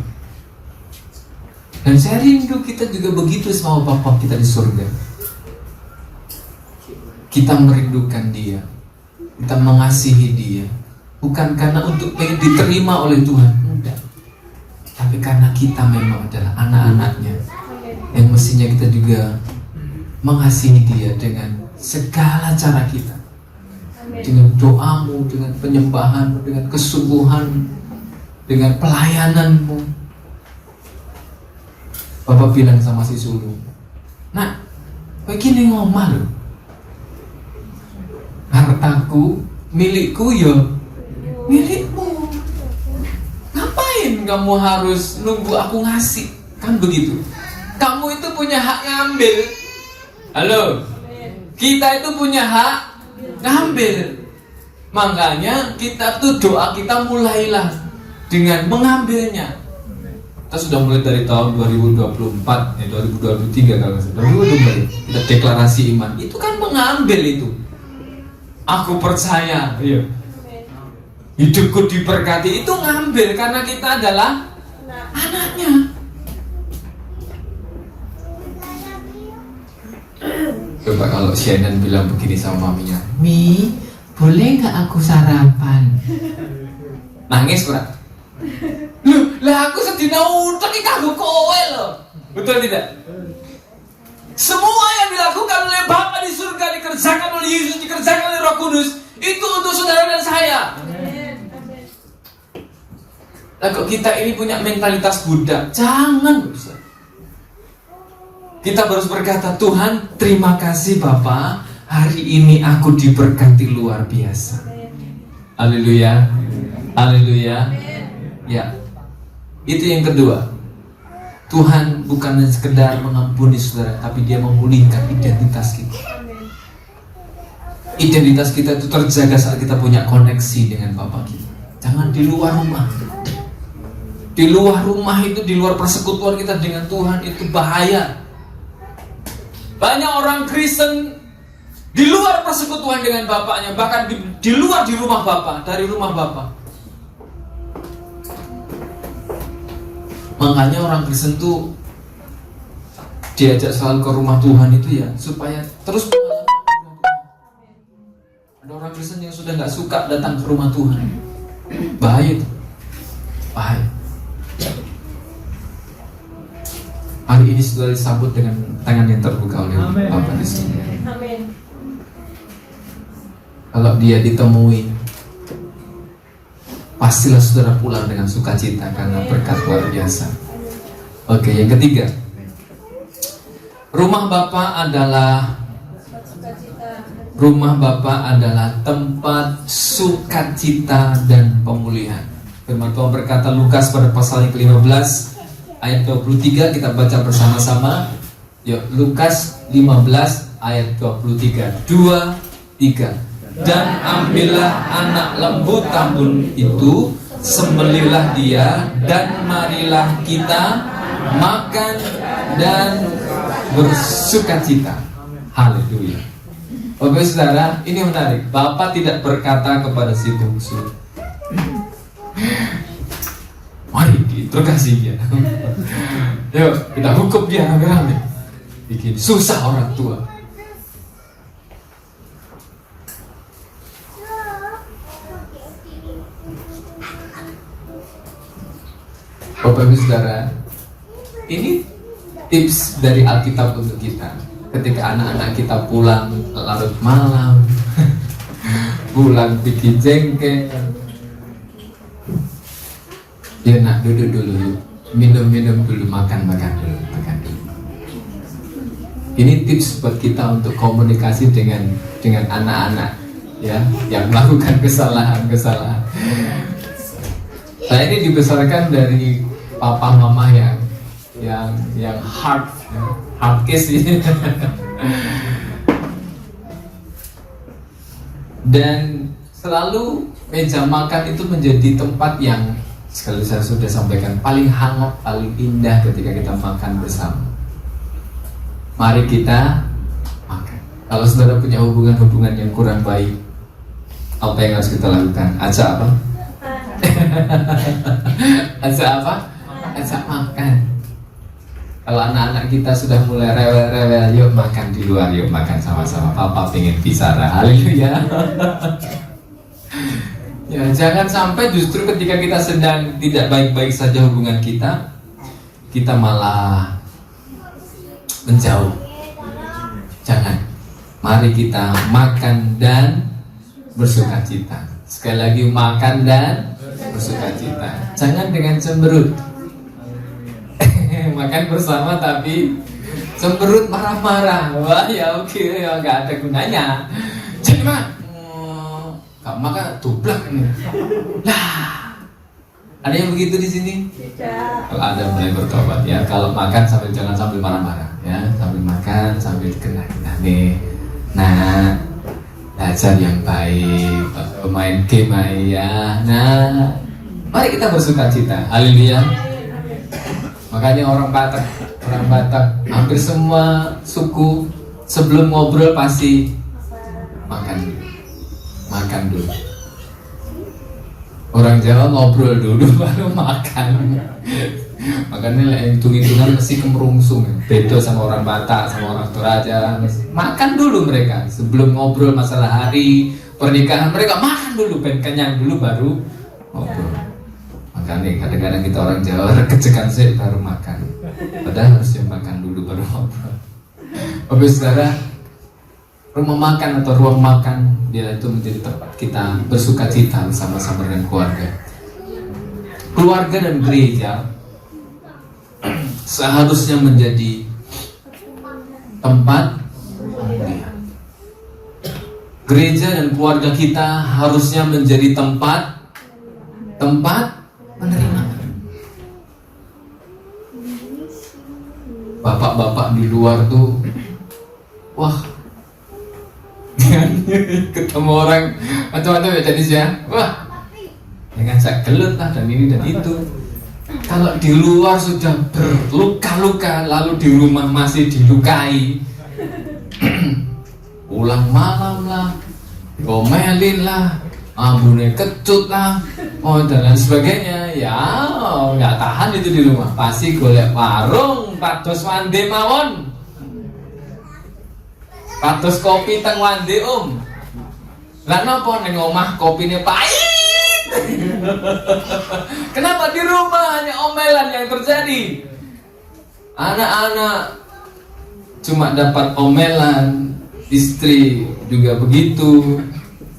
D: Dan saya rindu kita juga begitu sama Bapa kita di surga. Kita merindukan Dia, kita mengasihi Dia, bukan karena untuk pengen diterima oleh Tuhan, enggak, tapi karena kita memang adalah anak-anaknya yang mestinya kita juga mengasihi Dia dengan segala cara kita, dengan doamu, dengan penyembahanmu, dengan kesungguhan, dengan pelayananmu. Bapak bilang sama si sulung, nak, begini ngomong loh, hartaku, milikku ya milikmu. Ngapain kamu harus nunggu aku ngasih? Kan begitu. Kamu itu punya hak ngambil. Halo, kita itu punya hak ngambil. Makanya kita tuh doa kita mulailah dengan mengambilnya. Kita sudah mulai dari tahun 2024, 2023 kalau nggak salah. 2024 kita deklarasi iman. Itu kan mengambil itu. Aku percaya, iya. Hidupku diberkati, itu ngambil karena kita adalah anaknya. Coba kalau Shannon bilang begini sama maminya, Mi, boleh nggak aku sarapan? Nangis kurang? Loh, lah aku sedina utek iki kanggo kowe lho. Betul tidak? Semua yang dilakukan oleh Bapa di surga, dikerjakan oleh Yesus, dikerjakan oleh Roh Kudus, itu untuk saudara dan saya. Nah, kok kita ini punya mentalitas budak? Jangan, bisa. Kita harus berkata, Tuhan, terima kasih Bapa, hari ini aku diberkati luar biasa. Haleluya. Haleluya. Ya. Itu yang kedua. Tuhan bukan sekedar mengampuni saudara, tapi Dia memulihkan identitas kita. Identitas kita itu terjaga saat kita punya koneksi dengan Bapa kita. Jangan di luar rumah. Di luar rumah itu, di luar persekutuan kita dengan Tuhan, itu bahaya. Banyak orang Kristen di luar persekutuan dengan Bapaknya, bahkan di luar di rumah Bapa, dari rumah Bapa. Makanya orang Kristen tuh diajak selalu ke rumah Tuhan itu ya supaya terus mengalami rumah Tuhan. Ada orang Kristen yang sudah nggak suka datang ke rumah Tuhan. Bahaya itu, bahaya. Hari ini sudah disambut dengan tangan yang terbuka oleh Bapa di sini. Kalau Dia ditemui, pastilah saudara pulang dengan sukacita karena berkat luar biasa. Oke, yang ketiga, rumah Bapa adalah tempat sukacita dan pemulihan. Firman Tuhan berkata Lukas pada pasal yang ke-15 ayat 23, kita baca bersama-sama. Yuk, Lukas 15 ayat 23. 2, 3. Dan ambillah anak lembu tambun itu, sembelihlah dia, dan marilah kita makan dan bersukacita. Haleluya. Bapak saudara, ini menarik. Bapak tidak berkata kepada si bungsu, mari terkasih dia. Yuk kita hukum dia rame-rame. Bikin susah orang tua. Bapak Ibu Saudara, ini tips dari Alkitab untuk kita. Ketika anak-anak kita pulang larut malam, pulang bikin jengkel, ya nak duduk dulu, minum-minum dulu, makan dulu. Ini tips buat kita untuk komunikasi dengan anak-anak ya yang melakukan kesalahan. Saya ini dibesarkan dari papa mama yang hard case ini. Dan selalu meja makan itu menjadi tempat yang sekali saya sudah sampaikan paling hangat, paling indah ketika kita makan bersama. Mari kita makan. Kalau saudara punya hubungan-hubungan yang kurang baik, apa yang harus kita lakukan? Ajak apa? Ajak apa? Ajak makan. Kalau anak-anak kita sudah mulai rewel-rewel, yuk makan di luar, yuk makan sama-sama. Papa pengen bicara, haleluya. Ya, jangan sampai justru ketika kita sedang tidak baik-baik saja hubungan kita, kita malah menjauh. Jangan. Mari kita makan dan bersukacita. Sekali lagi, makan dan bersukacita. Jangan dengan cemberut. Makan bersama tapi cemberut marah-marah. Wah, ya oke, ya nggak ada gunanya. Jadi gak makan tublak ini. Lah, ada yang begitu di sini? Tidak. Kalau ada mulai bertobat ya. Kalau makan jangan sambil marah-marah ya. Sambil makan sambil kena nih. Nah, belajar yang baik, pemain game ya. Nah, mari kita bersukacita. Haleluya. Makanya orang Batak hampir semua suku sebelum ngobrol pasti makan dulu. Orang Jawa ngobrol dulu baru makan. Makanya hitung-hitungan mesti kemerungsung. Beda sama orang Batak, sama orang Toraja. Makan dulu mereka sebelum ngobrol masalah hari pernikahan. Mereka makan dulu, ben kenyang dulu baru ngobrol. Makanya kadang-kadang kita orang Jawa kecekan sih baru makan. Padahal harusnya makan dulu baru ngobrol. Oke saudara, rumah makan atau ruang makan dia itu menjadi tempat kita bersukacita bersama-sama dengan keluarga. Keluarga dan gereja seharusnya menjadi tempat pemulihan. Gereja dan keluarga kita harusnya menjadi tempat menerima. Bapak-bapak di luar tuh, wah, ketemu orang macam-macam ya jenis ya, wah, dengan saya gelut lah dan ini dan itu. Kalau di luar sudah berluka-luka, lalu di rumah masih dilukai, pulang malam lah, gomelin lah, ambune kecut lah, dan lain sebagainya. Ya nggak tahan itu di rumah, pasti golek warung pados wande mawon, pados kopi teng wande lah napa ning omah kopine pahit. Kenapa di rumah hanya omelan yang terjadi? Anak-anak cuma dapat omelan, istri juga begitu.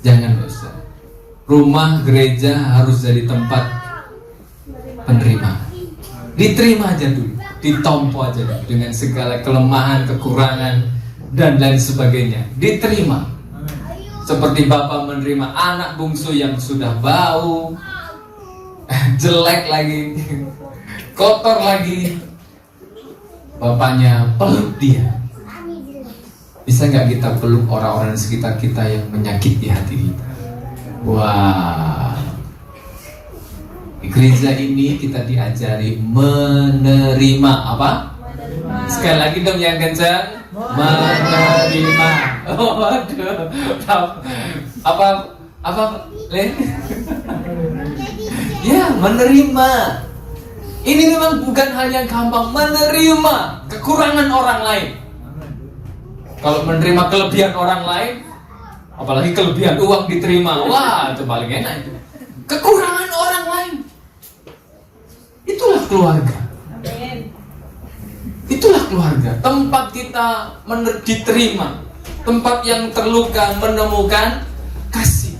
D: Jangan dosa. Rumah gereja harus jadi tempat penerima. Diterima aja dulu, ditompo aja dulu dengan segala kelemahan, kekurangan dan lain sebagainya. Diterima. Seperti bapak menerima anak bungsu yang sudah bau, jelek lagi, kotor lagi, bapaknya peluk dia. Bisa nggak kita peluk orang-orang di sekitar kita yang menyakiti hati kita? Wah, di gereja ini kita diajari menerima apa? Sekali lagi dong yang kencang. Menerima. Oh, waduh. Apa Le? Ya, menerima. Ini memang bukan hal yang gampang, menerima kekurangan orang lain. Kalau menerima kelebihan orang lain, apalagi kelebihan uang diterima, wah itu paling enak itu. Kekurangan orang lain, itulah keluarga. Itulah keluarga, tempat kita diterima, tempat yang terluka menemukan kasih.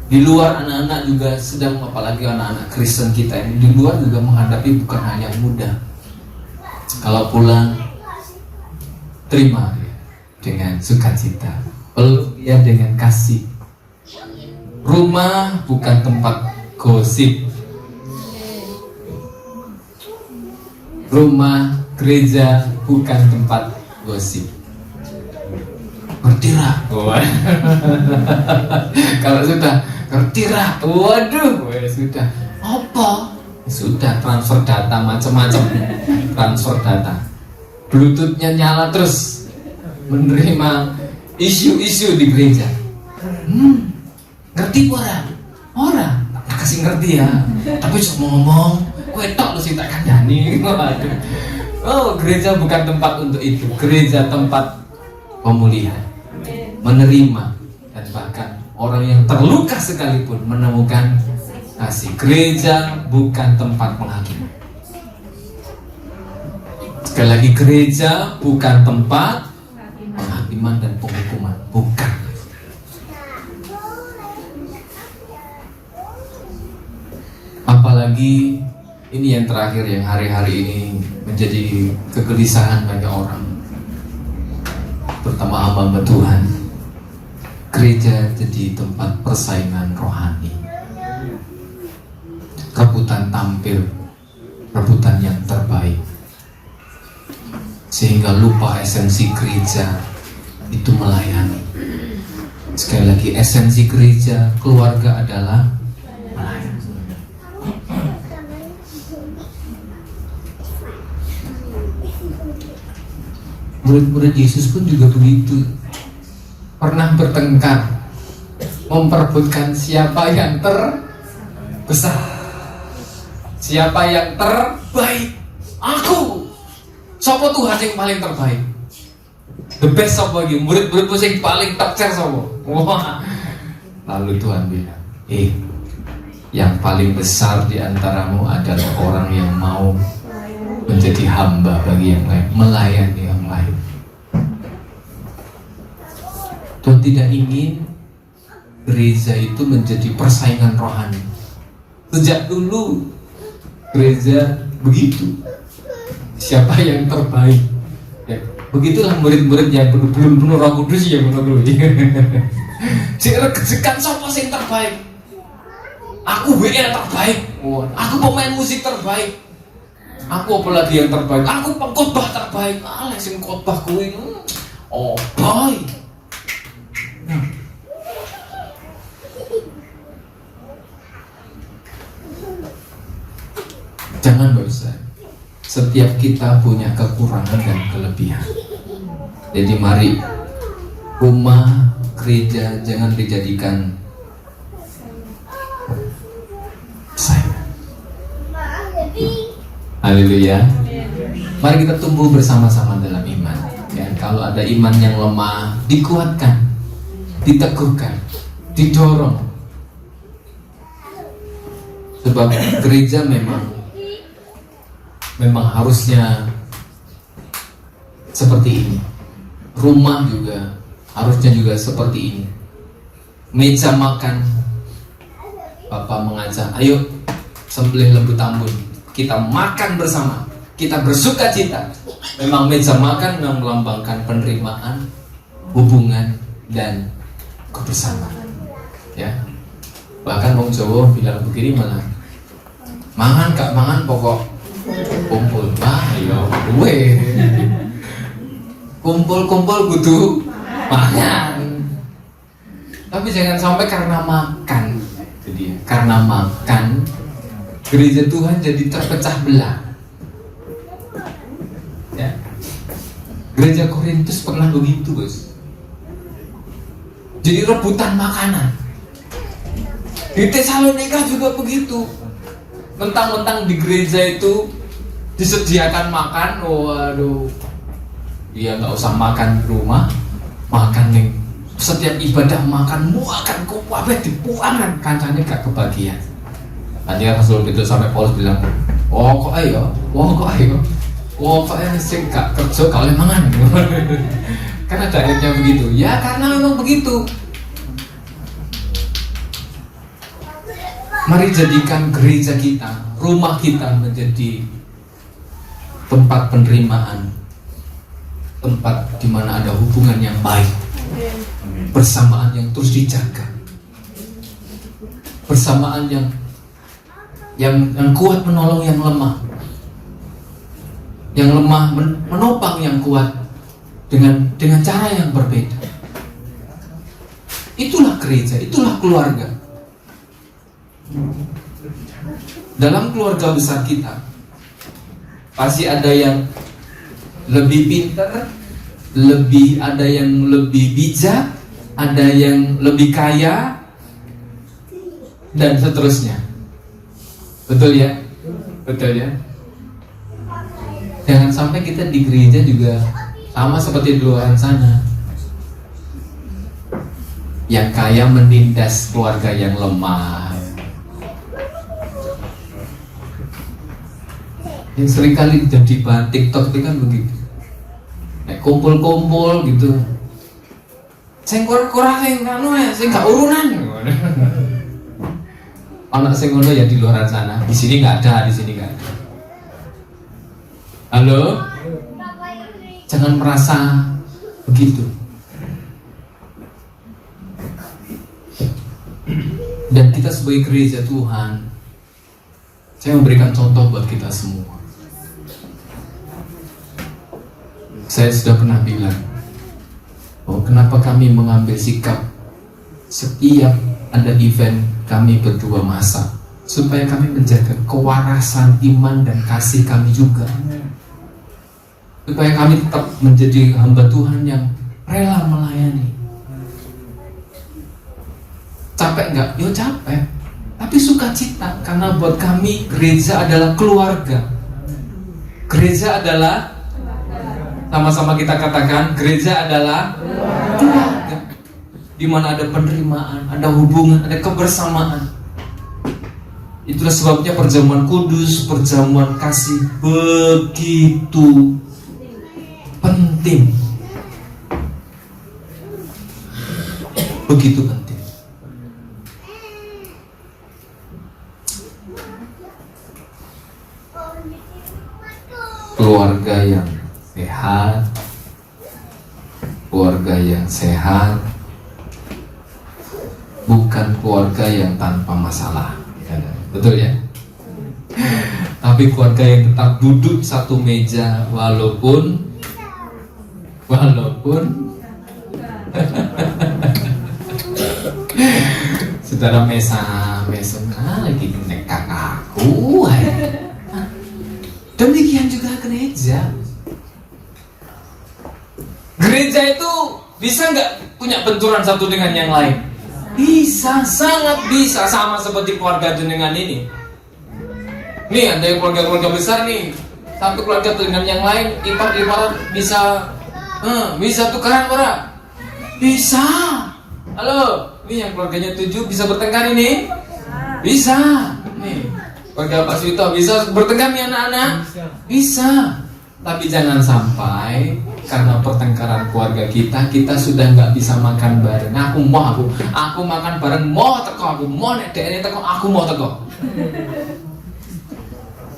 D: Di luar anak-anak juga sedang, apalagi anak-anak Kristen kita ini, di luar juga menghadapi bukan hal yang mudah. Kalau pulang, terima dia dengan sukacita, peluk dia dengan kasih. Rumah bukan tempat gosip. Rumah gereja bukan tempat gosip. Bertirah. Kalau sudah bertirah, waduh, sudah. Apa? Sudah transfer data macam-macam, transfer data, Bluetoothnya nyala terus, menerima isu-isu di gereja. Ngerti ora? Ora, tak kasih ngerti ya. Tapi cuma ngomong, kowe tok lu sing tak kandhani. Waduh. Oh, gereja bukan tempat untuk itu. Gereja tempat pemulihan, menerima, dan bahkan orang yang terluka sekalipun menemukan kasih. Gereja bukan tempat penghakiman. Sekali lagi, gereja bukan tempat penghakiman dan penghukuman, bukan. Apalagi ini yang terakhir, yang hari-hari ini menjadi kegelisahan banyak orang, terutama hamba Tuhan. Gereja jadi tempat persaingan rohani, rebutan tampil, rebutan yang terbaik, sehingga lupa esensi gereja itu melayani. Sekali lagi, esensi gereja keluarga adalah melayani. Murid-murid Yesus pun juga begitu, pernah bertengkar, memperebutkan siapa yang terbesar, siapa yang terbaik. Aku, siapa Tuhan yang paling terbaik, the best siapa lagi, murid-murid yang paling tokcer siapa. Wah. Lalu Tuhan bilang, yang paling besar di antaramu adalah orang yang mau menjadi hamba bagi yang lain, melayani yang lain. Tuhan tidak ingin gereja itu menjadi persaingan rohani. Sejak dulu gereja begitu, siapa yang terbaik ya, begitulah murid-murid yang belum penuh Roh Kudus ya menurut jekan siapa yang terbaik. Aku WL terbaik, aku pemain musik terbaik, aku apalagi yang terbaik, aku pengkhotbah terbaik. Sing khotbah kuwi oh boy. Jangan bosan. Setiap kita punya kekurangan dan kelebihan. Jadi mari, rumah gereja jangan dijadikan saya. Haleluya. Mari kita tumbuh bersama-sama dalam iman. Ya, kalau ada iman yang lemah, dikuatkan, diteguhkan, didorong. Sebab gereja memang harusnya seperti ini. Rumah juga harusnya juga seperti ini. Meja makan, Bapak mengajak, ayo sembelih lembu tambun, kita makan bersama, kita bersuka cita. Memang meja makan memang melambangkan penerimaan, hubungan, dan kebersamaan. Ya, bahkan Wong Jawa bilang begini, malah mangan gak mangan pokok kumpul. Wah, ya gue kumpul kudu mangan. Tapi jangan sampai karena makan, jadi karena makan gereja Tuhan jadi terpecah belah. Ya, gereja Korintus pernah begitu, Bos. Jadi rebutan makanan. Di Tesalonika juga begitu. Mentang-mentang di gereja itu disediakan makan, waduh, dia nggak usah makan di rumah, makan nih setiap ibadah makan kuwabe dipuangan, kancane gak kebagian. Nanti Rasul Petrus sampai Paulus bilang, kok ayo, sing gak kerja gak oleh mangan. Karena dalilnya begitu. Ya karena memang begitu. Mari jadikan gereja kita, rumah kita menjadi tempat penerimaan, tempat di mana ada hubungan yang baik, persamaan yang terus dijaga, persamaan yang kuat menolong yang lemah, menopang yang kuat dengan cara yang berbeda. Itulah gereja, itulah keluarga. dalam keluarga besar kita pasti ada yang lebih pintar, ada yang lebih bijak, ada yang lebih kaya, dan seterusnya. Betul ya? Betul ya? Jangan sampai kita di gereja juga sama seperti di luar sana. Yang kaya menindas keluarga yang lemah. Yang seringkali jadi bahan TikTok itu kan begitu. Kumpul-kumpul gitu. Sing kurang sing anu ya, sing gak urunan. Anak sing ngono ya di luar sana. Di sini nggak ada, di sini nggak ada. Halo? Jangan merasa begitu. Dan kita sebagai gereja Tuhan, saya memberikan contoh buat kita semua. Saya sudah pernah bilang, oh kenapa kami mengambil sikap setiap ada event kami berdua masak, supaya kami menjaga kewarasan iman dan kasih kami juga, supaya kami tetap menjadi hamba Tuhan yang rela melayani. Capek nggak? Yo capek, tapi sukacita, karena buat kami gereja adalah keluarga. Gereja adalah, sama-sama kita katakan, gereja adalah keluarga, di mana ada penerimaan, ada hubungan, ada kebersamaan. Itulah sebabnya perjamuan kudus, perjamuan kasih begitu penting. Begitu penting. Keluarga yang sehat, keluarga yang sehat, bukan keluarga yang tanpa masalah, betul ya? Tapi keluarga yang tetap duduk satu meja walaupun saudara mesa lagi nekak aku. Demikian juga gereja. Gereja itu bisa nggak punya benturan satu dengan yang lain? Bisa, sangat bisa. Sama seperti keluarga jenengan ini. Nih ada keluarga-keluarga besar nih. Satu keluarga dengan yang lain ibarat bisa tukaran orang. Bisa. Halo, ini yang keluarganya 7 bisa bertengkar ini? Bisa. Nih, keluarga Pak Suito bisa bertengkar nih anak-anak? Bisa. Tapi jangan sampai karena pertengkaran keluarga kita sudah nggak bisa makan bareng. Aku makan bareng, mau teko, aku mau nek dekne teko, aku mau teko.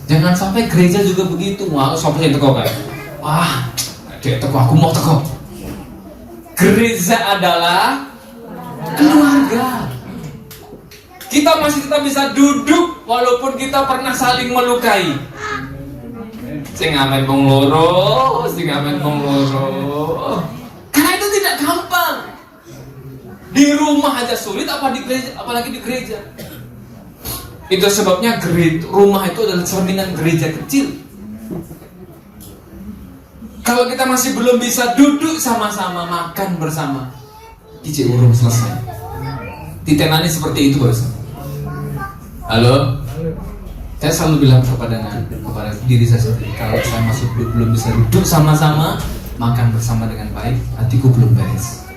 D: Jangan sampai gereja juga begitu. Wah, sapa sing teko kae? Wah, dek teko, aku mau teko. Gereja adalah keluarga. Kita masih tetap bisa duduk walaupun kita pernah saling melukai. Sing amen wong loro. Karena itu tidak gampang. Di rumah aja sulit, apalagi di gereja. Itu sebabnya rumah itu adalah cerminan gereja kecil. Kalau kita masih belum bisa duduk sama-sama, makan bersama, ijek urung selesai. Ditenani seperti itu bos. Halo? Saya selalu bilang kepada diri saya sendiri, kalau saya masih belum bisa duduk sama-sama, makan bersama dengan baik, hatiku belum beres.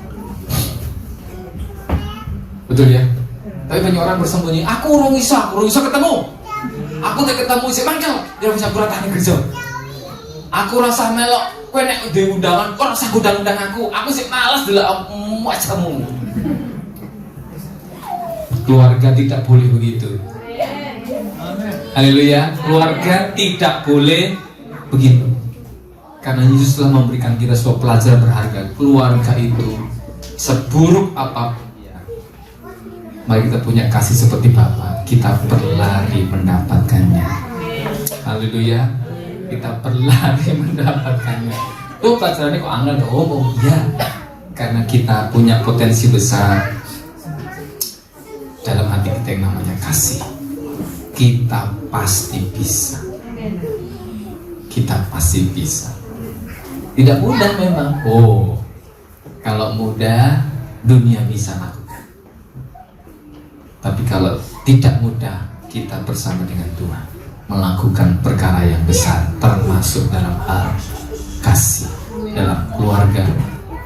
D: Betul ya? Tapi banyak orang bersembunyi, aku urung iso ketemu. Aku tak ketemu si mangkel, dia bisa beratah di gereja. Aku rasa melok, kowe nek diundangan, kok rasa undang-undang aku sih malas delok wajahmu. Keluarga tidak boleh begitu. Haleluya, keluarga tidak boleh begitu. Karena Yesus telah memberikan kita sebuah pelajaran berharga. Keluarga itu seburuk apapun, mari kita punya kasih seperti Bapa. Kita berlari mendapatkannya. Haleluya, kita berlari mendapatkannya. Tuh pelajarannya kok angel dong? Oh iya, karena kita punya potensi besar dalam hati kita yang namanya kasih. kita pasti bisa. Kita pasti bisa. Tidak mudah memang. Oh, kalau mudah dunia bisa lakukan. Tapi kalau tidak mudah, kita bersama dengan Tuhan melakukan perkara yang besar, termasuk dalam hal kasih dalam keluarga,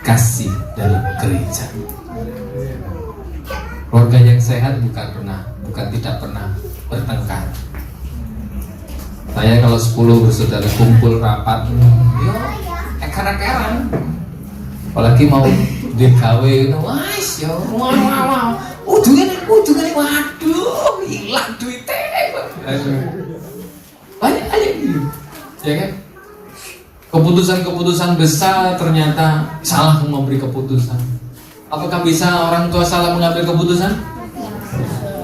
D: kasih dalam gereja. Keluarga yang sehat bukan tidak pernah bertengkar. Saya kalau 10 bersaudara kumpul rapat, yo eker-ekeran. Apalagi mau DKW, wah, yo, wow, ujungnya, waduh, hilang duitnya. Banyak aja gitu, ya kan? Keputusan-keputusan besar ternyata salah memberi keputusan. Apakah bisa orang tua salah mengambil keputusan?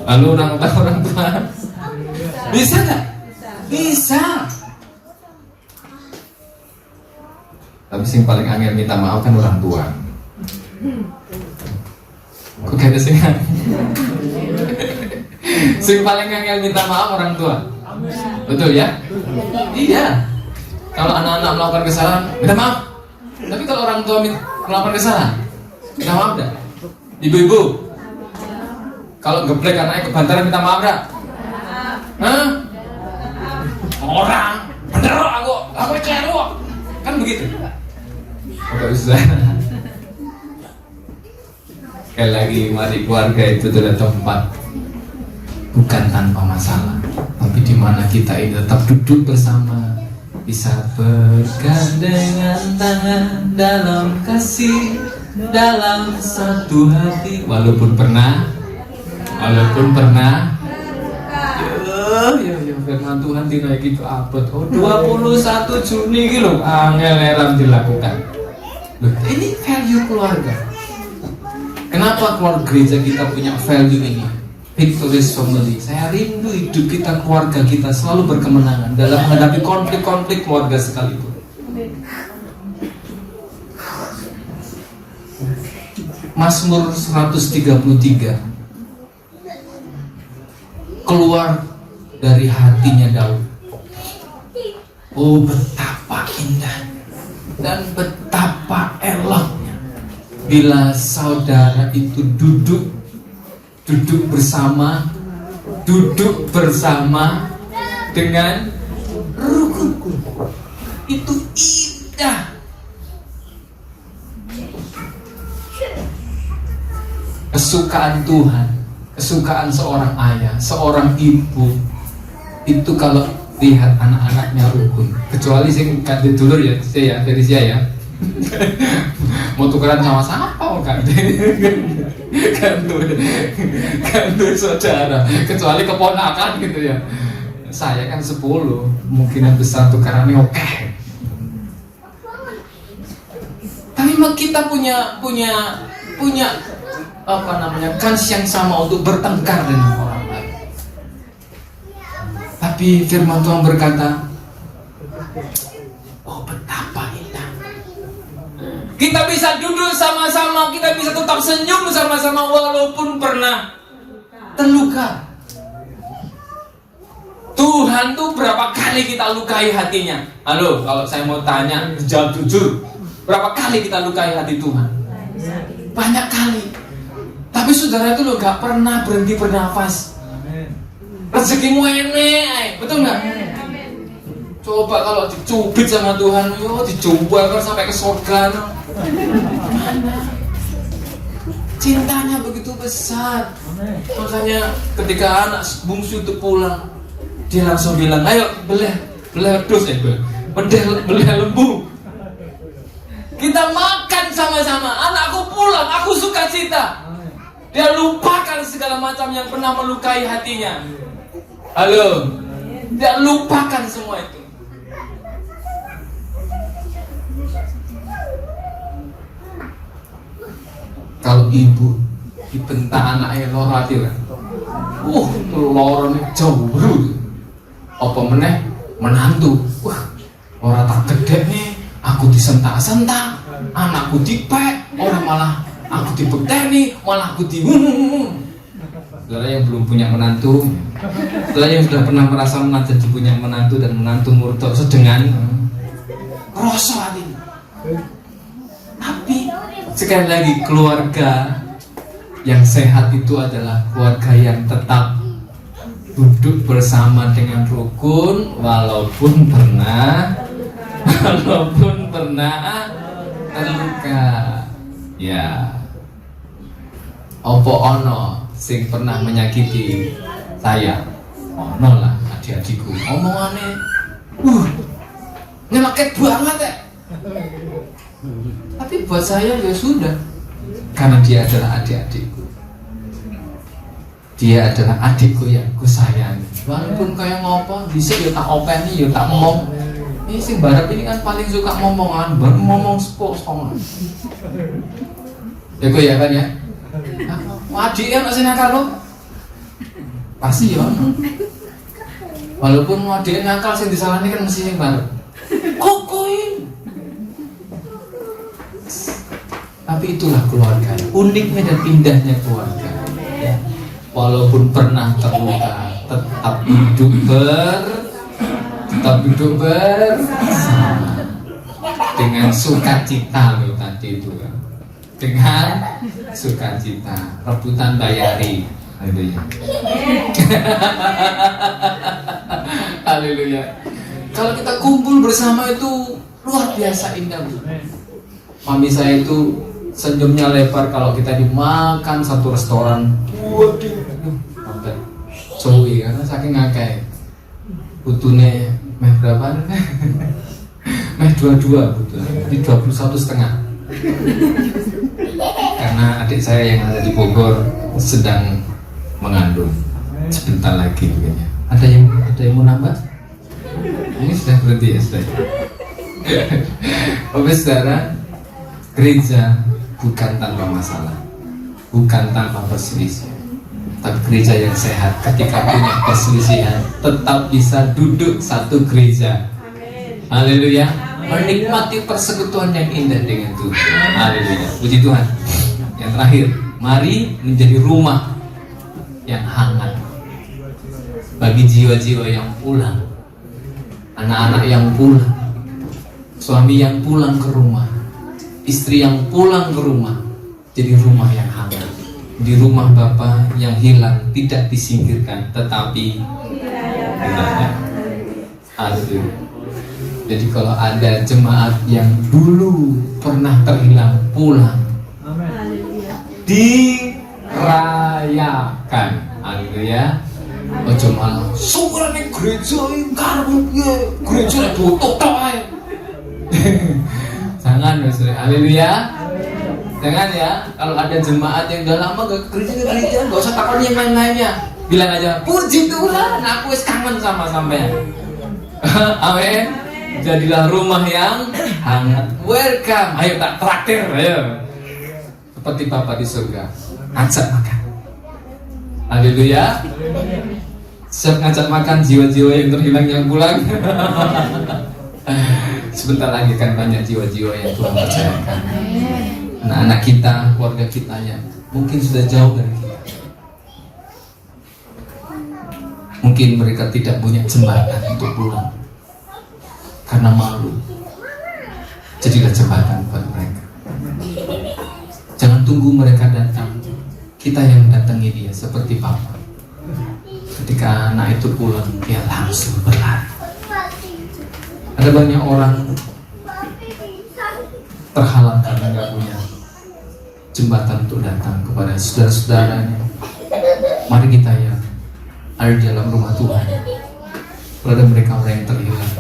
D: Lalu orang tua bisa nggak? Bisa. Tapi sing paling angel minta maaf kan orang tua. Kok kata sih? Sing paling angel minta maaf orang tua. Betul ya? Iya. Kalau anak-anak melakukan kesalahan, minta maaf. Tapi kalau orang tua melakukan kesalahan, minta maaf dah. Ibu-ibu, kalau geblek anaknya kebantaran minta maaf dah. Hah? Orang, bener aku keliru. Kan begitu. Enggak usah. Sekali lagi, mari keluarga itu adalah tempat bukan tanpa masalah, tapi di mana kita ini tetap duduk bersama, bisa bergandengan tangan dalam kasih, dalam satu hati, walaupun pernah ya firman Tuhan tidak gitu abad. 21 Juni gitu angel dilakukan. Loh, ini value keluarga. Kenapa keluarga gereja kita punya value ini? Victorious family. Saya rindu hidup kita, keluarga kita selalu berkemenangan dalam menghadapi konflik-konflik keluarga sekalipun. Mazmur 133 keluar dari hatinya Daud. Oh, betapa indah dan betapa eloknya bila saudara itu duduk bersama dengan rukun. Itu indah. Kesukaan Tuhan, kesukaan seorang ayah, seorang ibu itu kalau lihat anak-anaknya rukun. Kecuali sing kanthi dulur ya, saya dari saya ya. Mau tukeran sama siapa kan? Kan saudara, kecuali keponakan gitu ya. Saya kan 10, mungkinan besar tukarannya oke. Tapi kita punya apa namanya, kans yang sama untuk bertengkar dengan orang lain. Tapi firman Tuhan berkata, oh betapa indah. Kita bisa duduk sama-sama, kita bisa tetap senyum sama-sama walaupun pernah terluka. Tuhan tuh berapa kali kita lukai hatinya? Halo, kalau saya mau tanya, jawab jujur. Berapa kali kita lukai hati Tuhan? Banyak kali. Tapi saudara itu lo gak pernah berhenti bernafas. Rezekimu enek, betul gak? Coba kalau dicubit sama Tuhan, yo dicoba kan sampai ke surga. Cintanya begitu besar. Makanya ketika anak bungsu itu pulang, dia langsung bilang, ayo belah wedhus ya, belah lembu. Kita makan sama-sama. Anakku pulang, aku sukacita. Dia lupakan segala macam yang pernah melukai hatinya. Halo, dia lupakan semua itu. Kalau ibu dibentak anaknya loratiran, lorone jauh. Apa meneh menantu, orang tak gede nih, aku disentak-sentak, anakku dipek, orang malah aku dibeteni, malah aku saudara yang belum punya menantu, saudara yang sudah pernah merasa menantu punya menantu dan menantu murtad sedengan rasa hati. Tapi sekali lagi keluarga yang sehat itu adalah keluarga yang tetap duduk bersama dengan rukun walaupun pernah terluka. Ya, opo ono sing pernah menyakiti saya, ono lah adik-adikku omongannya nyeleket banget ya. Tapi buat saya ya sudah, karena dia adalah adik-adikku, dia adalah adikku yang ku sayang. Walaupun kayak ngopo bisa ya tak openi ya tak ngomong. Ini si Barab ini kan paling suka ngomongan, baru ngomong sepos-pongan. Ya kok ya kan ya? Adik yang masih nakal lo? Pasti ya. Walaupun adik nakal yang disalahkan kan mesti yang Barab. Kokoin. Tapi itulah keluarga, uniknya dan indahnya keluarga. Walaupun pernah terluka, tetap duduk bersama dengan sukacita loh tadi itu kan. Dengan sukacita, rebutan bayari. Haleluya. Haleluya. Kalau kita kumpul bersama itu luar biasa indah. Mami saya itu senyumnya lebar kalau kita dimakan satu restoran. Waduh, sampai cuy karena saking ngakak. Butuhnya meh berapa? Meh 22 butuh. Di 21,5. Karena adik saya yang ada di Bogor sedang mengandung sebentar lagi kayaknya. Ada yang mau nambah? Ini sudah berhenti ya sudah. Oke saudara, gereja bukan tanpa masalah, bukan tanpa perselisihan. Tapi gereja yang sehat ketika punya perselisihan tetap bisa duduk satu gereja. Haleluya. Menikmati persekutuan yang indah dengan Tuhan. Haleluya. Puji Tuhan. Yang terakhir, mari menjadi rumah yang hangat bagi jiwa-jiwa yang pulang, anak-anak yang pulang, suami yang pulang ke rumah, istri yang pulang ke rumah. Jadi rumah yang hangat. Di rumah Bapa yang hilang tidak disingkirkan, tetapi hidayah. Haleluya. Jadi kalau ada jemaat yang dulu pernah terhilang pulang, dirayakan. Haleluya. Ojo malah syukuran ning gereja iki karep gereja tutup tok ae. Jangan Mas. Haleluya. Jangan ya, kalau ada jemaat yang udah lama gak ke gereja, gak usah takut yang lain-lainnya. Bilang aja, puji Tuhan, aku wis kangen sama sampean. Amin. Jadilah rumah yang hangat. Welcome, ayo tak traktir, ayo. Seperti Bapa di surga, ajak makan. Haleluya. Siap ngajak makan jiwa-jiwa yang terhilang yang pulang. Sebentar lagi kan banyak jiwa-jiwa yang Tuhan percayakan. Anak-anak kita, keluarga kita yang mungkin sudah jauh dari kita. Mungkin mereka tidak punya jembatan untuk pulang karena malu. Jadilah jembatan buat mereka. Jangan tunggu mereka datang, kita yang datangi dia seperti Papa. Ketika anak itu pulang, dia langsung berlari. Ada banyak orang terhalang karena nggak punya jembatan untuk datang kepada saudara-saudaranya. Mari kita ya ada di dalam rumah Tuhan. Kalau ada mereka orang yang terhilang,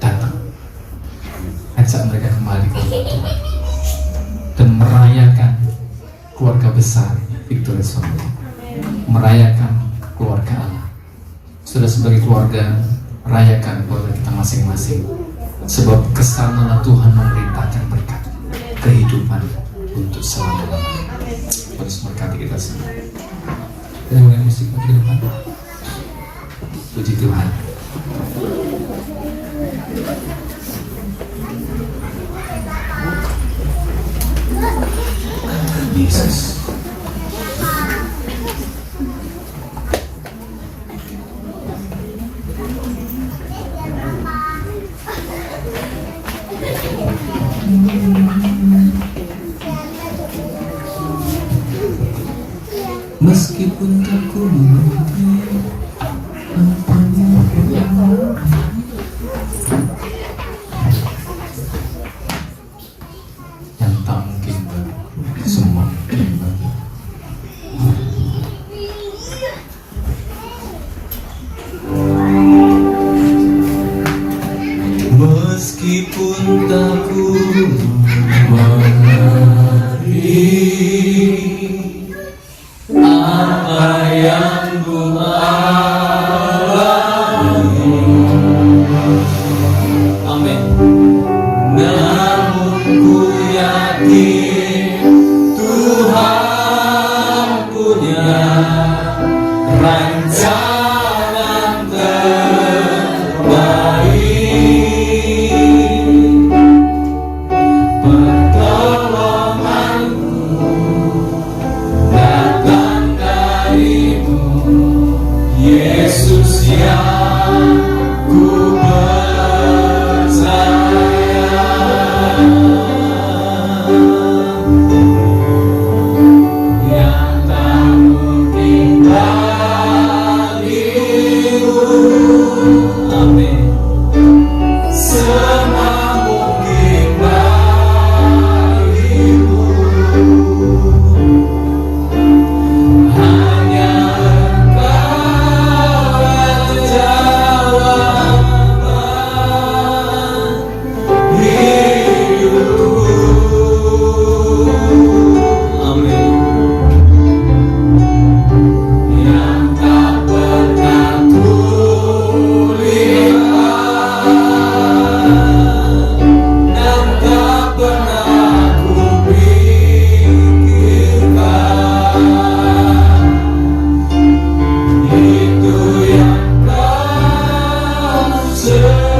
D: datang, ajak mereka kembali ke rumah Tuhan dan merayakan keluarga besar Victorious Family, merayakan keluarga Allah. Sudah sebagai keluarga, rayakan keluarga kita masing-masing. Sebab kesanalah Tuhan memerintahkan berkat kehidupan untuk selama-lamanya. Terus berkati kita semua. Kita mulai musik ke depan. Puji Tuhan. Yesus. meskipun tak ku mengerti apa yang tak mungkin bagi semua mungkin bagi. Meskipun tak ku mengerti apa yang ku alami, amin. Namun ku yakin Tuhan punya rancangan terbaik. Pertolonganmu datang darimu, Yesus yang ku percaya. Yang tak mungkin bagimu, amin. Semua mungkin bagimu. Hanya Engkau yang jawaban hidupku, amin. Yang tak pernah kulihat dan tak pernah kupikirkan, itu yang Kau sediakan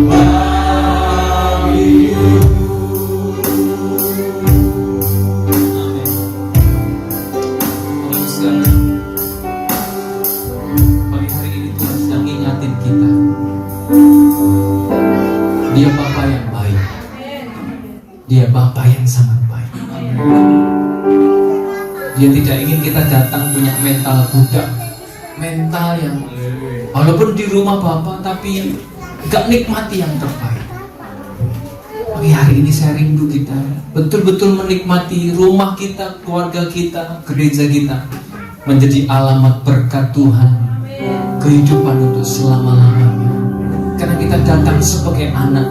D: bagiku. Amin. Bapak sekalian, pagi hari ini Tuhan sedang ngingatin kita, Dia Bapa yang baik, Dia Bapa yang sangat baik. Dia tidak ingin kita datang punya mental budak, mental yang walaupun di rumah Bapa tapi gak nikmati yang terbaik. Pagi hari ini saya rindu kita betul-betul menikmati rumah kita, keluarga kita, gereja kita menjadi alamat berkat Tuhan, kehidupan untuk selama-lamanya. Karena kita datang sebagai anak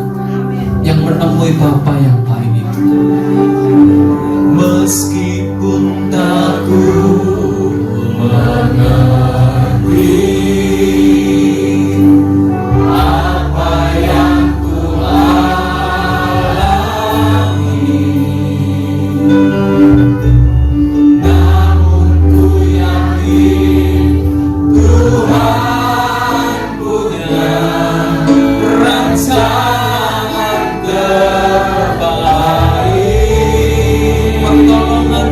D: yang menemui Bapa yang baik itu. Meskipun tak ku mengerti apa yang ku alami, namun ku yakin Tuhan punya rancangan terbaik. Pertolongan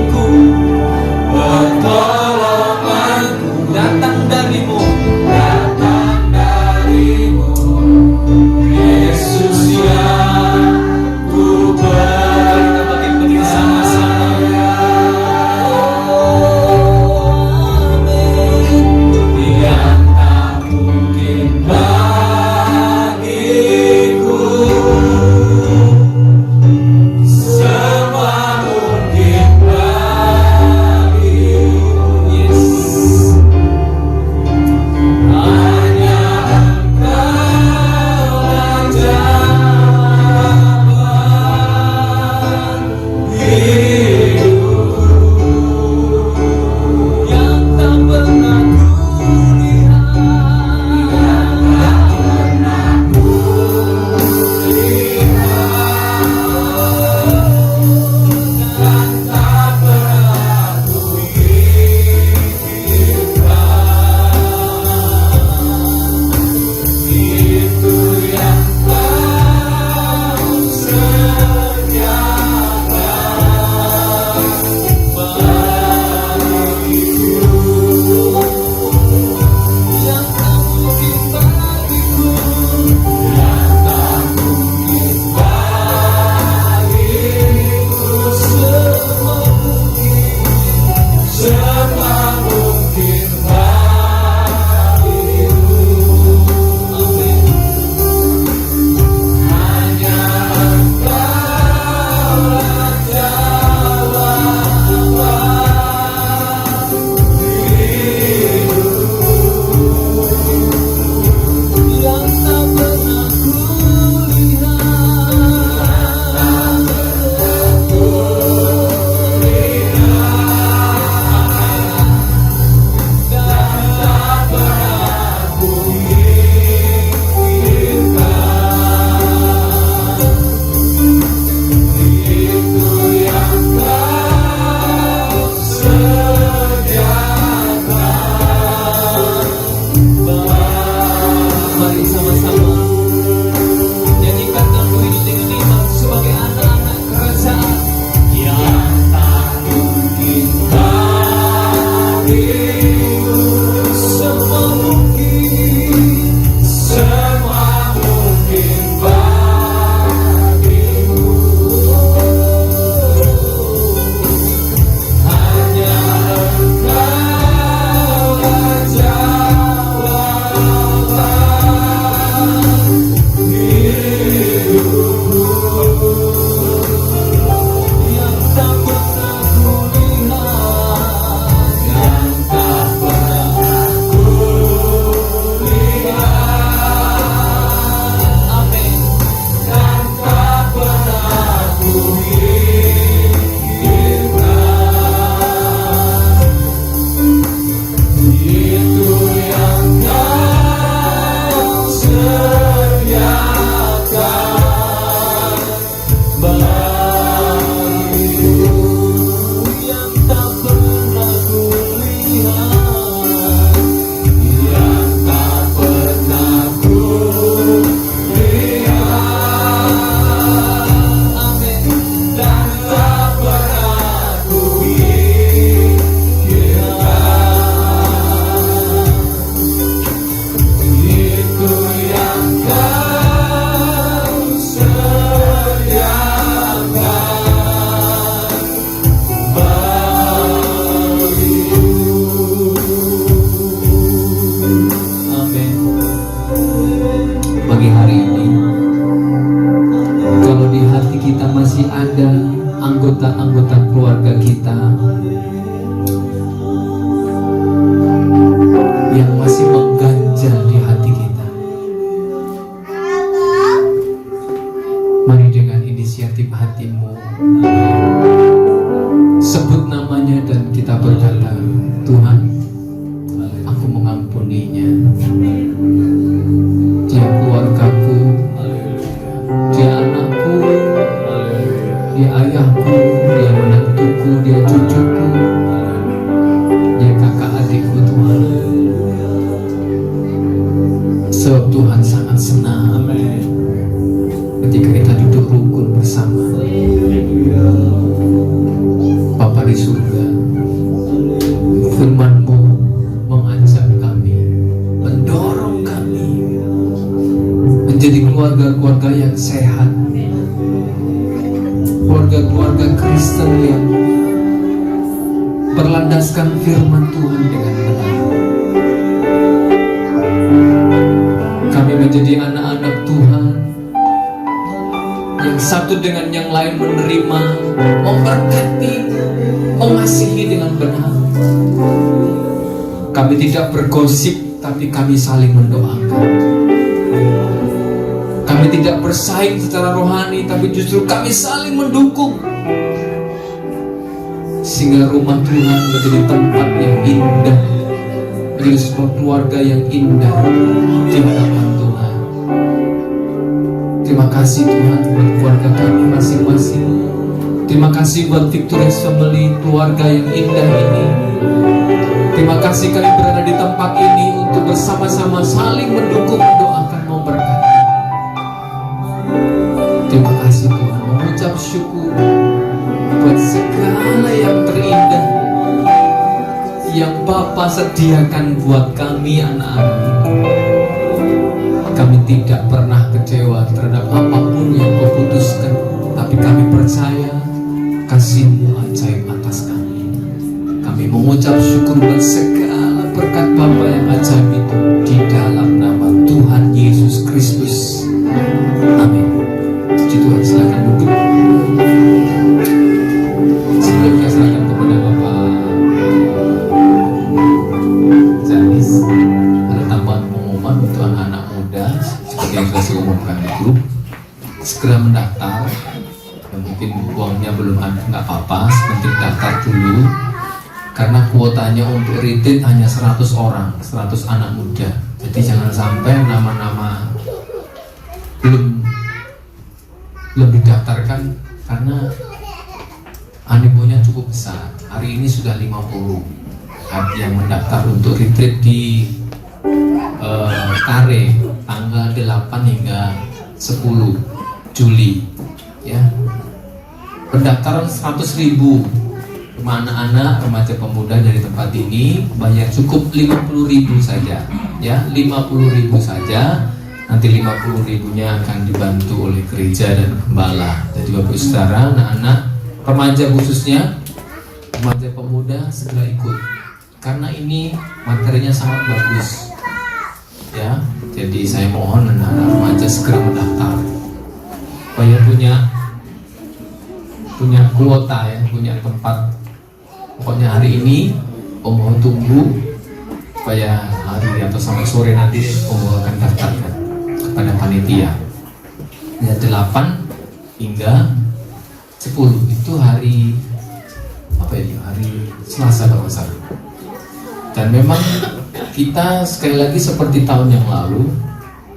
D: anggota-anggota keluarga kita yang masih mengganjal di hati kita. Mari dengan inisiatif hatimu sebut namanya dan kita berkata, Tuhan, aku mengampuninya. Dia keluargaku, dia anakku, dia ayahku, dia menantuku, dia cucuku, dia kakak adikku, Tuhan. Sebab Tuhan sangat senang ketika kita duduk rukun bersama. Bapa di surga, firman-Mu mengajak kami, mendorong kami menjadi keluarga-keluarga yang sehat, keluarga-keluarga Kristen yang berlandaskan firman Tuhan dengan benar. Kami menjadi anak-anak Tuhan yang satu dengan yang lain menerima, memberkati, mengasihi dengan benar. Kami tidak bergosip, tapi kami saling mendoakan. Kami tidak bersaing secara rohani, tapi justru kami saling mendukung, sehingga rumah Tuhan menjadi tempat yang indah, menjadi sebuah keluarga yang indah di hadapan Tuhan. Terima kasih Tuhan buat keluarga kami masing-masing. Terima kasih buat Victorious Family, keluarga yang indah ini. Terima kasih kami berada di tempat ini untuk bersama-sama saling mendukung, mendoakan, memberkati. Terima kasih Tuhan, mengucap syukur buat segala yang terindah yang Bapa sediakan buat kami anak-anak. Kami tidak pernah kecewa terhadap apapun yang Kau putuskan, tapi kami percaya kasih-Mu ajaib atas kami. Kami mengucap syukur buat segala berkat Bapa yang ajaib itu di dalam nama Tuhan Yesus Kristus. Amin. Puji Tuhan, silakan duduk. Sebelumnya silakan kepada Bapak Janis, ada tambahan pengumuman untuk anak-anak muda seperti yang sudah saya umumkan di grup. Segera mendaftar. Ya, mungkin uangnya belum ada, nggak apa-apa, sebentar daftar dulu. Karena kuotanya untuk retreat hanya 100 orang, 100 anak muda. Jadi jangan sampai nama-nama belum didaftarkan, karena animonya cukup besar. Hari ini sudah 50 yang mendaftar untuk retreat di Kare tanggal 8 hingga 10 Juli ya. Pendaftaran 100.000 anak-anak remaja pemuda dari tempat ini bayar cukup 50.000 saja, ya 50.000 saja. Nanti 50.000-nya akan dibantu oleh gereja dan gembala. Jadi Bapak Saudara, anak-anak remaja khususnya remaja pemuda segera ikut, karena ini materinya sangat bagus, ya. Jadi saya mohon anak-anak remaja segera mendaftar, supaya punya kuota, ya, punya tempat. Pokoknya hari ini Om mau tunggu supaya hari atau sampai sore nanti Om akan daftarkan kepada panitia. Ya, 8 hingga 10 itu hari apa ini? Hari Selasa kalau nggak salah. Dan memang kita sekali lagi seperti tahun yang lalu,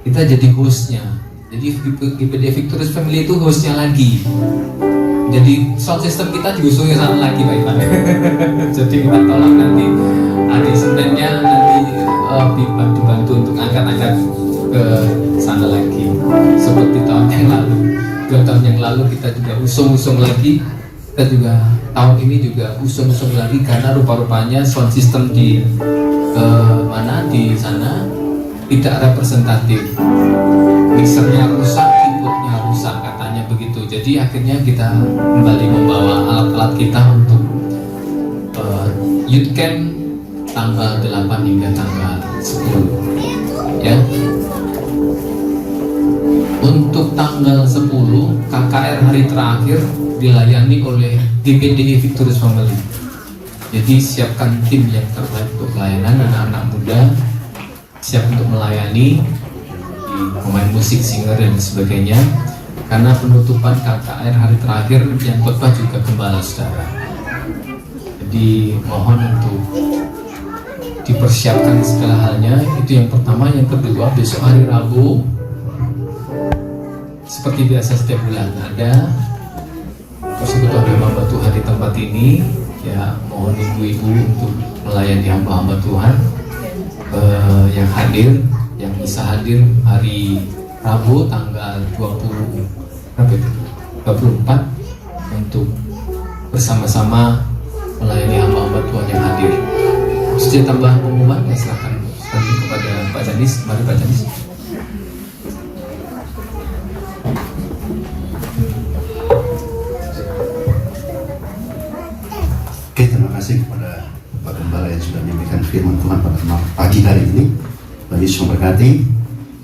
D: kita jadi hostnya. Jadi GPD Victorious Family itu hostnya lagi. Jadi sound system kita diusulnya sana lagi Pak. Jadi minta tolong nanti hari Seninnya nanti dibantu untuk angkat-angkat ke sana lagi. Seperti tahun yang lalu, 2 tahun yang lalu kita juga usung lagi. Kita juga tahun ini juga usung lagi karena rupa-rupanya sound system di di sana tidak representatif. Mixernya rusak, keyboardnya rusak katanya begitu. Jadi akhirnya kita kembali membawa alat-alat kita untuk youth camp tanggal 8 hingga tanggal 10, ya. Untuk tanggal 10 KKR hari terakhir dilayani oleh GPD Victorious Family. Jadi siapkan tim yang terbaik untuk pelayanan anak-anak muda, siap untuk melayani pemain musik, singer dan sebagainya. Karena penutupan KKR hari terakhir yang khotbah juga gembala saudara. Jadi mohon untuk dipersiapkan segala halnya. Itu yang pertama. Yang kedua, besok hari Rabu seperti biasa setiap bulan ada persekutuan hamba Tuhan di tempat ini. Ya, mohon ibu-ibu untuk melayani hamba-hamba Tuhan yang hadir, yang bisa hadir hari Rabu tanggal 24 untuk bersama-sama melayani hamba-hamba Tuhan yang hadir. Sejak tambah pengumuman, ya silakan kepada Pak Janis. Mari Pak Janis.
B: Oke, terima kasih kepada Pak Gembala yang sudah menyampaikan firman Tuhan pada pagi hari ini. Bagi Yesus memberkati.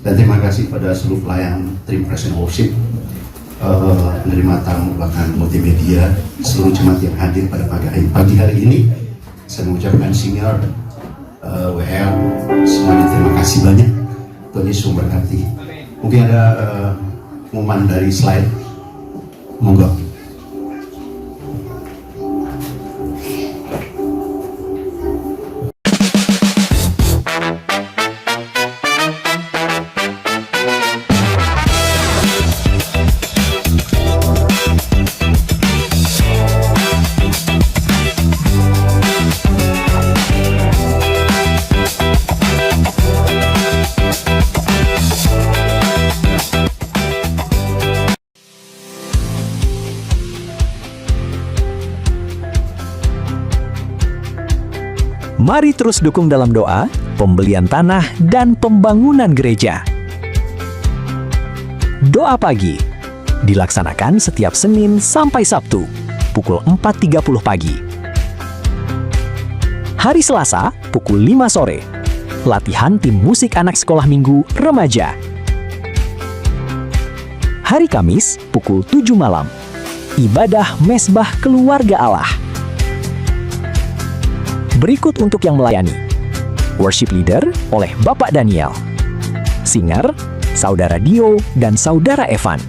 B: Dan terima kasih pada seluruh pelayan tim Praise and Worship, penerima tamu bahkan multimedia, seluruh jemaat yang hadir pada pagi hari ini. Saya mengucapkan senior WL semuanya terima kasih banyak. Tuhan Yesus memberkati. Mungkin ada pengumuman dari slide, monggo.
E: Mari terus dukung dalam doa, pembelian tanah, dan pembangunan gereja. Doa pagi dilaksanakan setiap Senin sampai Sabtu, pukul 4.30 pagi. Hari Selasa, pukul 5 sore, latihan tim musik anak sekolah minggu remaja. Hari Kamis, pukul 7 malam, ibadah mesbah keluarga Allah. Berikut untuk yang melayani. Worship leader oleh Bapak Daniel. Singer, Saudara Dio dan Saudara Evan.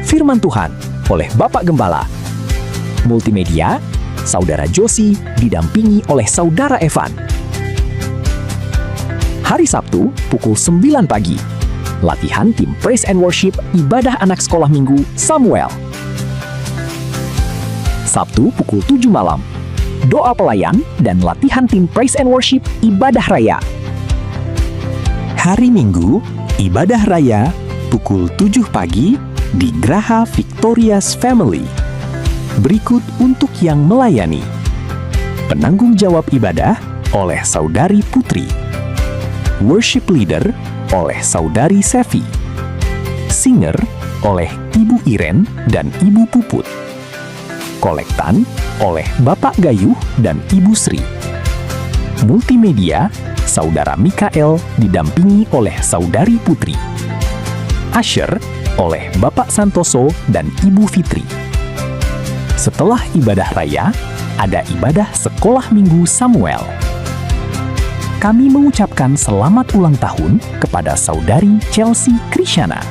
E: Firman Tuhan oleh Bapak Gembala. Multimedia, Saudara Josi didampingi oleh Saudara Evan. Hari Sabtu, pukul 9 pagi. Latihan tim Praise and Worship ibadah anak sekolah minggu Samuel. Sabtu, pukul 7 malam. Doa pelayan dan latihan tim Praise and Worship ibadah raya. Hari Minggu, ibadah raya pukul 7 pagi di Graha Victorious Family. Berikut untuk yang melayani. Penanggung jawab ibadah oleh Saudari Putri. Worship Leader oleh Saudari Sevi. Singer oleh Ibu Iren dan Ibu Puput. Kolektan oleh Bapak Gayuh dan Ibu Sri. Multimedia, Saudara Mikael didampingi oleh Saudari Putri. Usher oleh Bapak Santoso dan Ibu Fitri. Setelah ibadah raya, ada ibadah sekolah minggu Samuel. Kami mengucapkan selamat ulang tahun kepada Saudari Chelsea Krisyana.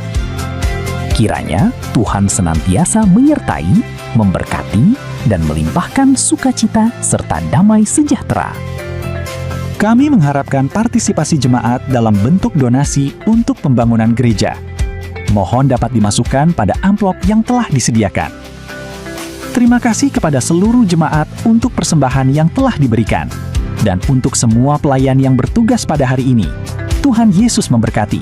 E: Kiranya Tuhan senantiasa menyertai, memberkati, dan melimpahkan sukacita serta damai sejahtera.
F: Kami mengharapkan partisipasi jemaat dalam bentuk donasi untuk pembangunan gereja. Mohon dapat dimasukkan pada amplop yang telah disediakan. Terima kasih kepada seluruh jemaat untuk persembahan yang telah diberikan. Dan untuk semua pelayan yang bertugas pada hari ini, Tuhan Yesus memberkati.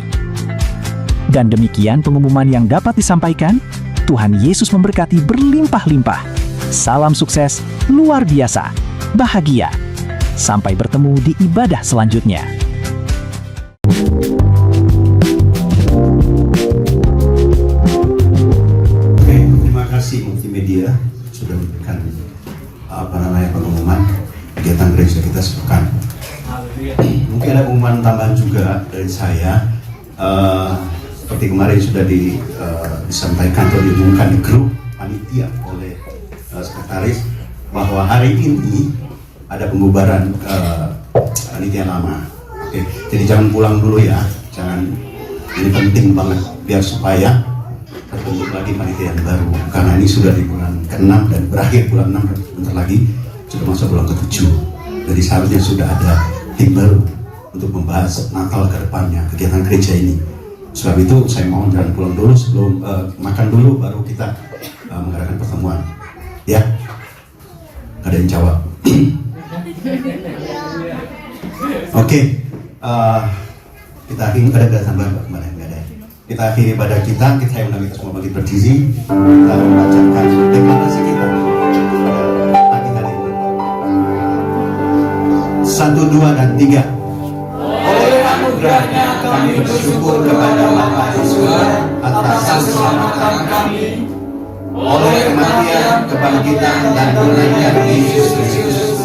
F: Dan demikian pengumuman yang dapat disampaikan. Tuhan Yesus memberkati berlimpah-limpah. Salam sukses, luar biasa, bahagia. Sampai bertemu di ibadah selanjutnya.
B: Oke, terima kasih multimedia sudah memberikan pengumuman kegiatan gereja kita sepekan. Mungkin ada pengumuman tambahan juga dari saya. Seperti kemarin sudah disampaikan atau diumumkan di grup panitia oleh sekretaris bahwa hari ini ada pembubaran panitia lama. Oke, jadi jangan pulang dulu ya, ini penting banget biar supaya terbentuk lagi panitia yang baru, karena ini sudah di bulan ke-6 dan berakhir bulan 6 dan sebentar lagi sudah masuk bulan ke-7. Jadi seharusnya sudah ada tim baru untuk membahas Natal ke depannya, kegiatan gereja ini. Sebab itu saya mohon jangan pulang dulu, sebelum makan dulu baru kita mengadakan pertemuan. Ya, ada yang jawab. Oke, kita akhiri ada tambahan kemarin nggak ada. Kita akhiri ibadah kita yang undang kita semua bagi berdiri, kita membacakan deklarasi kita pada pagi hari ini. 1, 2, dan 3.
G: Oleh anugerahnya kami bersyukur kepada Bapa di surga atas keselamatan kami. Oleh kematian, kebangkitan, dan kenaikkan Yesus Kristus,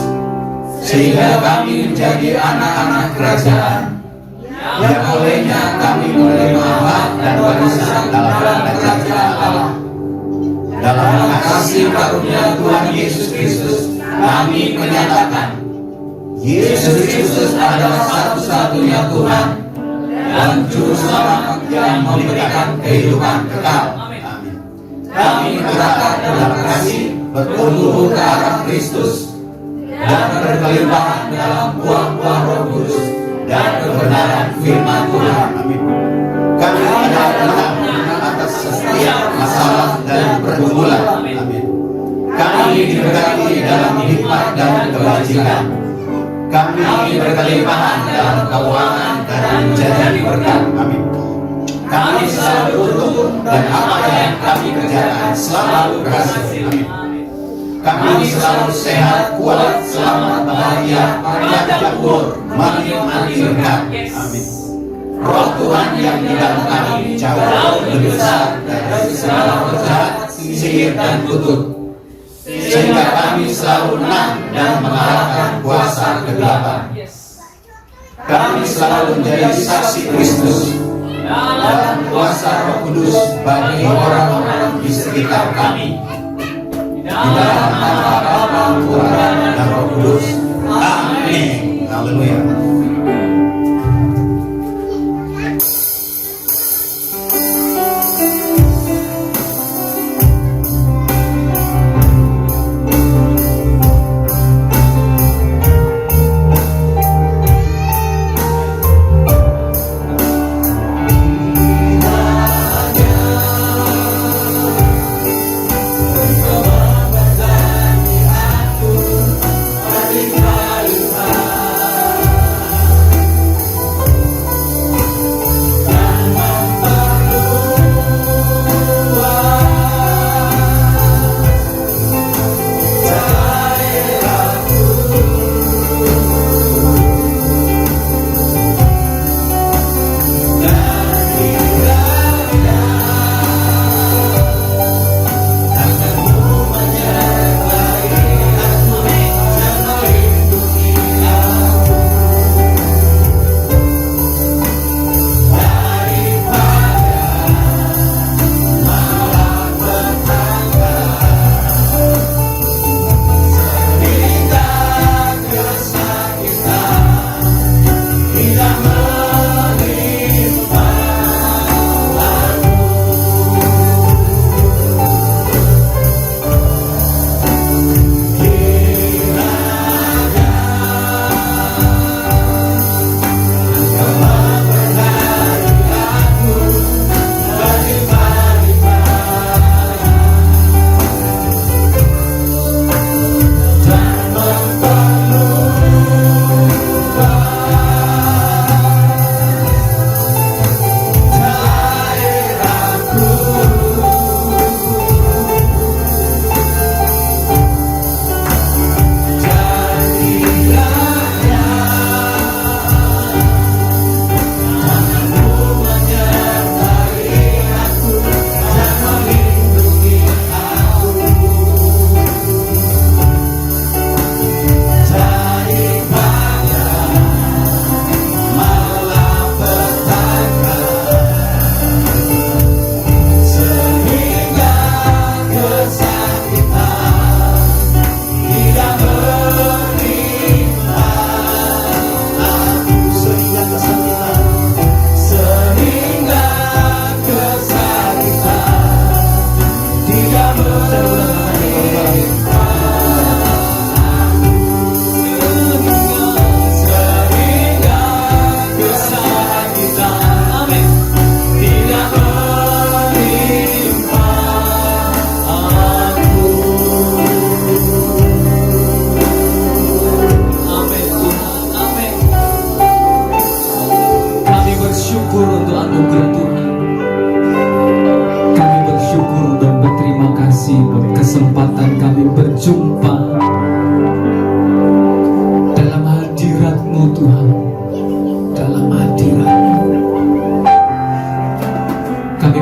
G: sehingga kami menjadi anak-anak kerajaan, yang olehnya kami menerima hak dan warisan dalam kerajaan Allah. Dalam kasih karunia Tuhan Yesus Kristus, kami menyatakan Yesus Kristus adalah satu-satunya Tuhan dan Juru Selamat yang memberikan kehidupan kekal. Kami berangkat dalam kasih, bertumbuh ke arah Kristus, dan berkelimpahan dalam buah-buah Roh Kudus dan kebenaran firman Tuhan. Amin. Kami adalah tenang atas setiap masalah dan pergumulan. Amin. Kami diberkati dalam hikmat dan kebajikan. Kami berkelimpahan dalam keuangan dan menjadi berkat. Amin. Kami selalu beruntung dan apa yang kami kerjakan selalu berhasil. Amin. Kami selalu sehat, kuat, selamat, bahagia, panjang umur, mati berkat. Amin. Roh Tuhan yang di dalam kami jauh lebih besar dari segala jahat, sihir, dan kutuk, sehingga kami selalu menang dan mengalahkan kuasa kegelapan. Kami selalu menjadi saksi Kristus dalam kuasa Roh Kudus bagi orang-orang di sekitar kami. Di dalam nama Bapa, Putra, dan Roh Kudus. Amin. Haleluya.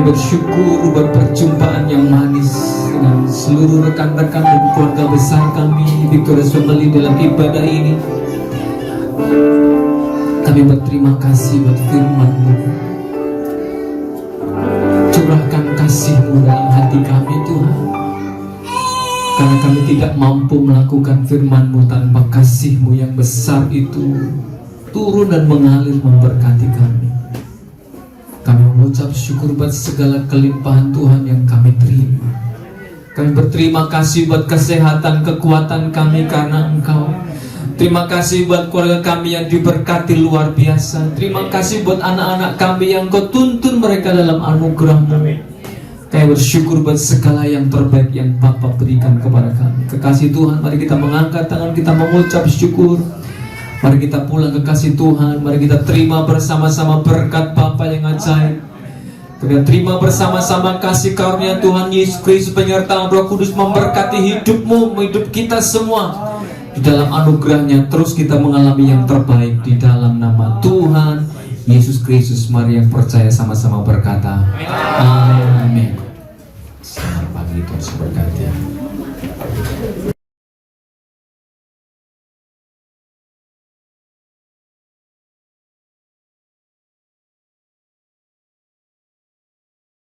D: bersyukur buat perjumpaan yang manis dengan seluruh rekan-rekan dan keluarga besar kami Victorious Family dalam ibadah ini. Kami berterima kasih buat firman-Mu. Curahkan kasih-Mu dalam hati kami Tuhan, karena kami tidak mampu melakukan firman-Mu tanpa kasih-Mu yang besar itu turun dan mengalir memberkati kami. Kami mengucap syukur buat segala kelimpahan Tuhan yang kami terima. Kami berterima kasih buat kesehatan, kekuatan kami karena Engkau. Terima kasih buat keluarga kami yang diberkati luar biasa. Terima kasih buat anak-anak kami yang Kau tuntun mereka dalam anugerah-Mu. Kami bersyukur buat segala yang terbaik yang Bapa berikan kepada kami. Kekasih Tuhan, mari kita mengangkat tangan kita mengucap syukur. Mari kita pulang kekasih Tuhan. Mari kita terima bersama-sama berkat Bapa yang ajaib. Kita terima bersama-sama kasih karunia Tuhan Yesus Kristus, penyertaan Roh Kudus memberkati hidupmu, hidup kita semua. Di dalam anugerahnya terus kita mengalami yang terbaik. Di dalam nama Tuhan Yesus Kristus, mari yang percaya sama-sama berkata amin. Selamat pagi, Tuhan berkati.